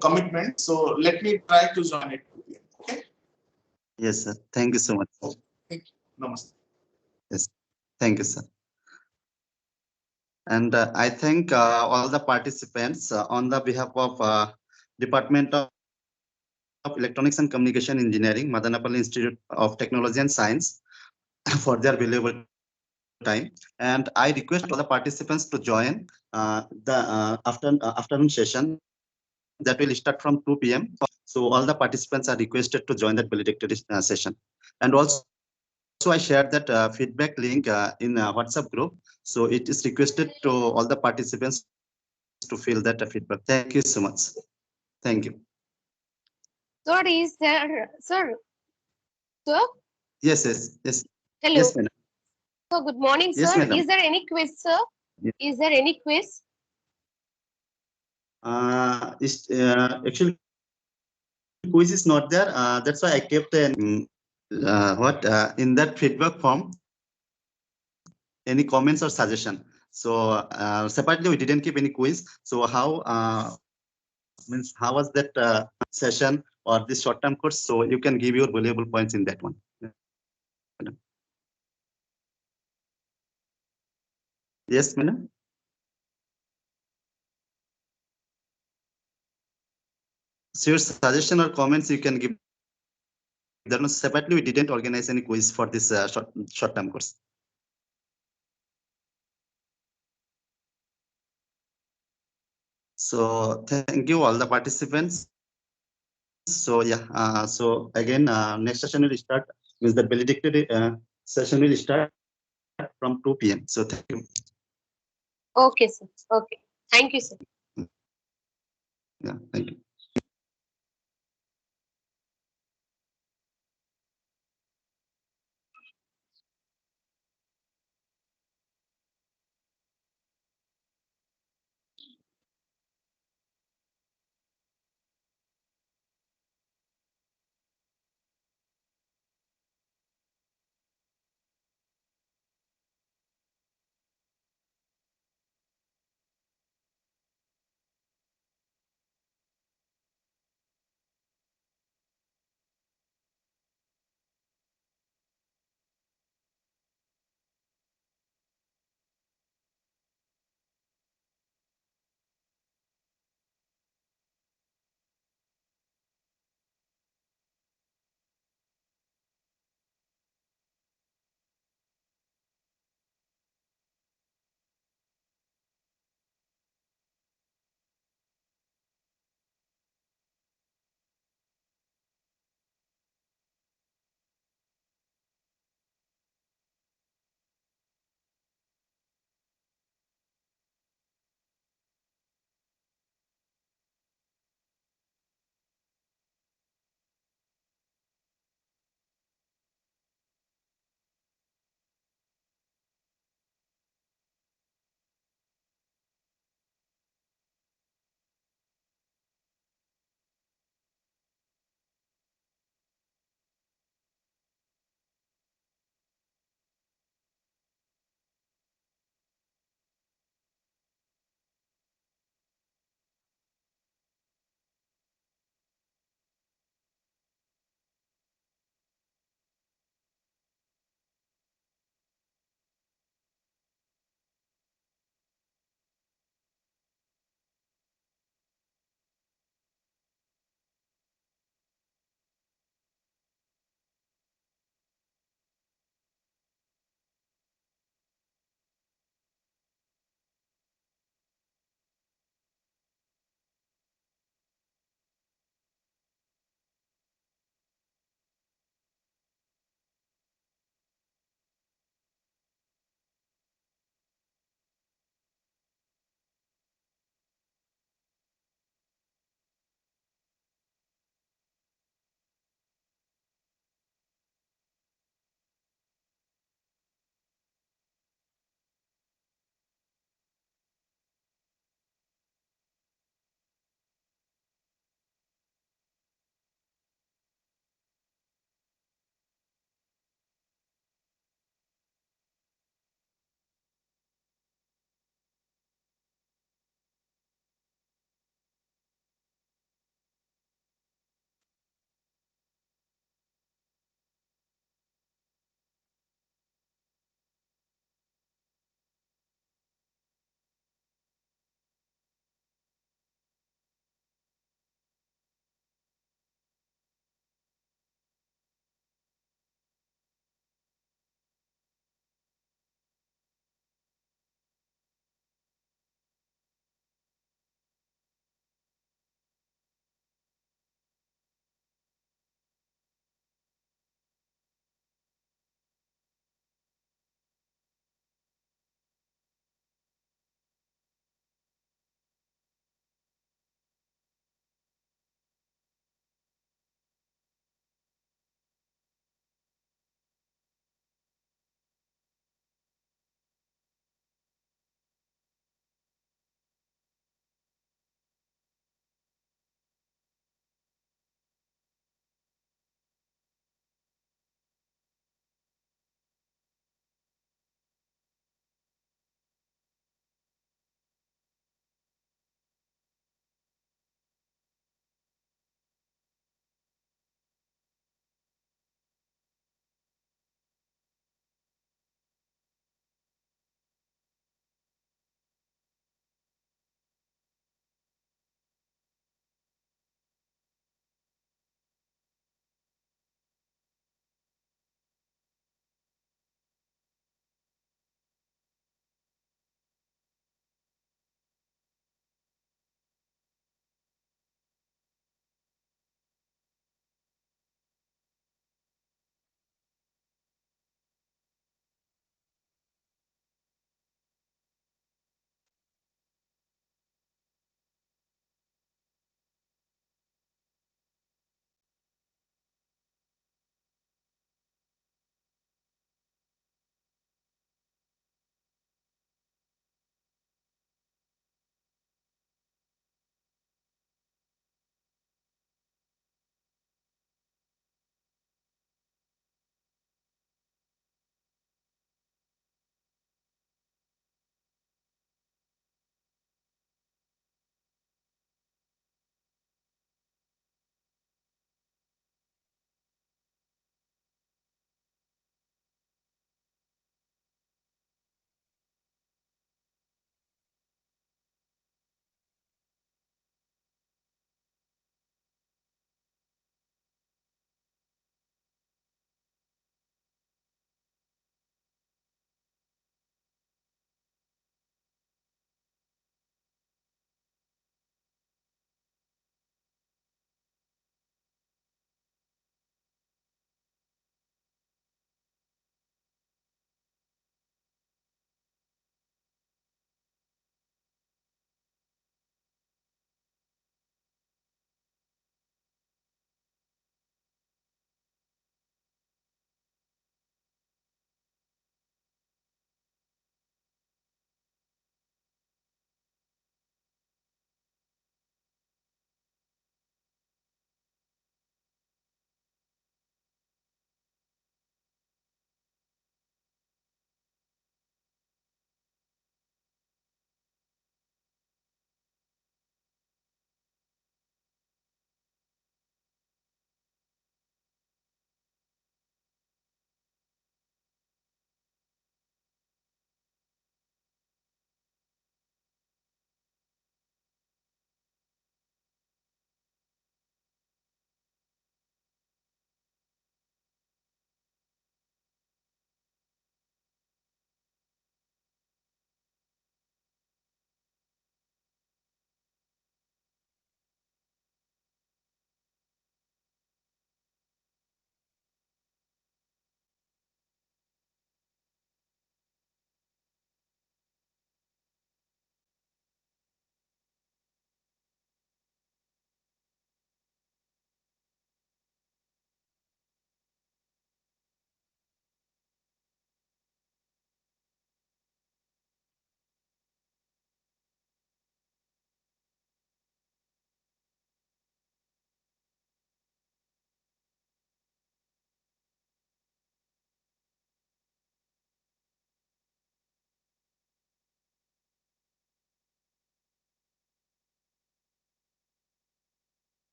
commitment. So let me try to join it 2 p.m. Okay. Yes, sir. Thank you so much. Thank you. Namaste. Yes. Thank you, sir. And I thank all the participants on the behalf of Department of Electronics and Communication Engineering, Madanapalli Institute of Technology and Science for their valuable time. And I request all the participants to join the afternoon session that will start from 2 p.m. So all the participants are requested to join that valedictory session. And also I shared that feedback link in WhatsApp group. So it is requested to all the participants to fill that feedback. Thank you so much. Thank you. Sir, is there, sir? Sir? Yes. Hello. Yes, madam. So, good morning, Yes, sir. madam. Is there any quiz, sir? Yes. Is there any quiz? Actually, quiz is not there. That's why I kept in that feedback form, any comments or suggestion. So separately, we didn't keep any quiz. So how was that session or this short-term course? So you can give your valuable points in that one. Yes, madam. So your suggestion or comments you can give. There was separately we didn't organize any quiz for this short-term course. So thank you all the participants. So yeah, so again, next session will start with the valedictory session will start from 2 p.m. So thank you. Okay, sir. Okay. Thank you, sir. Yeah, thank you.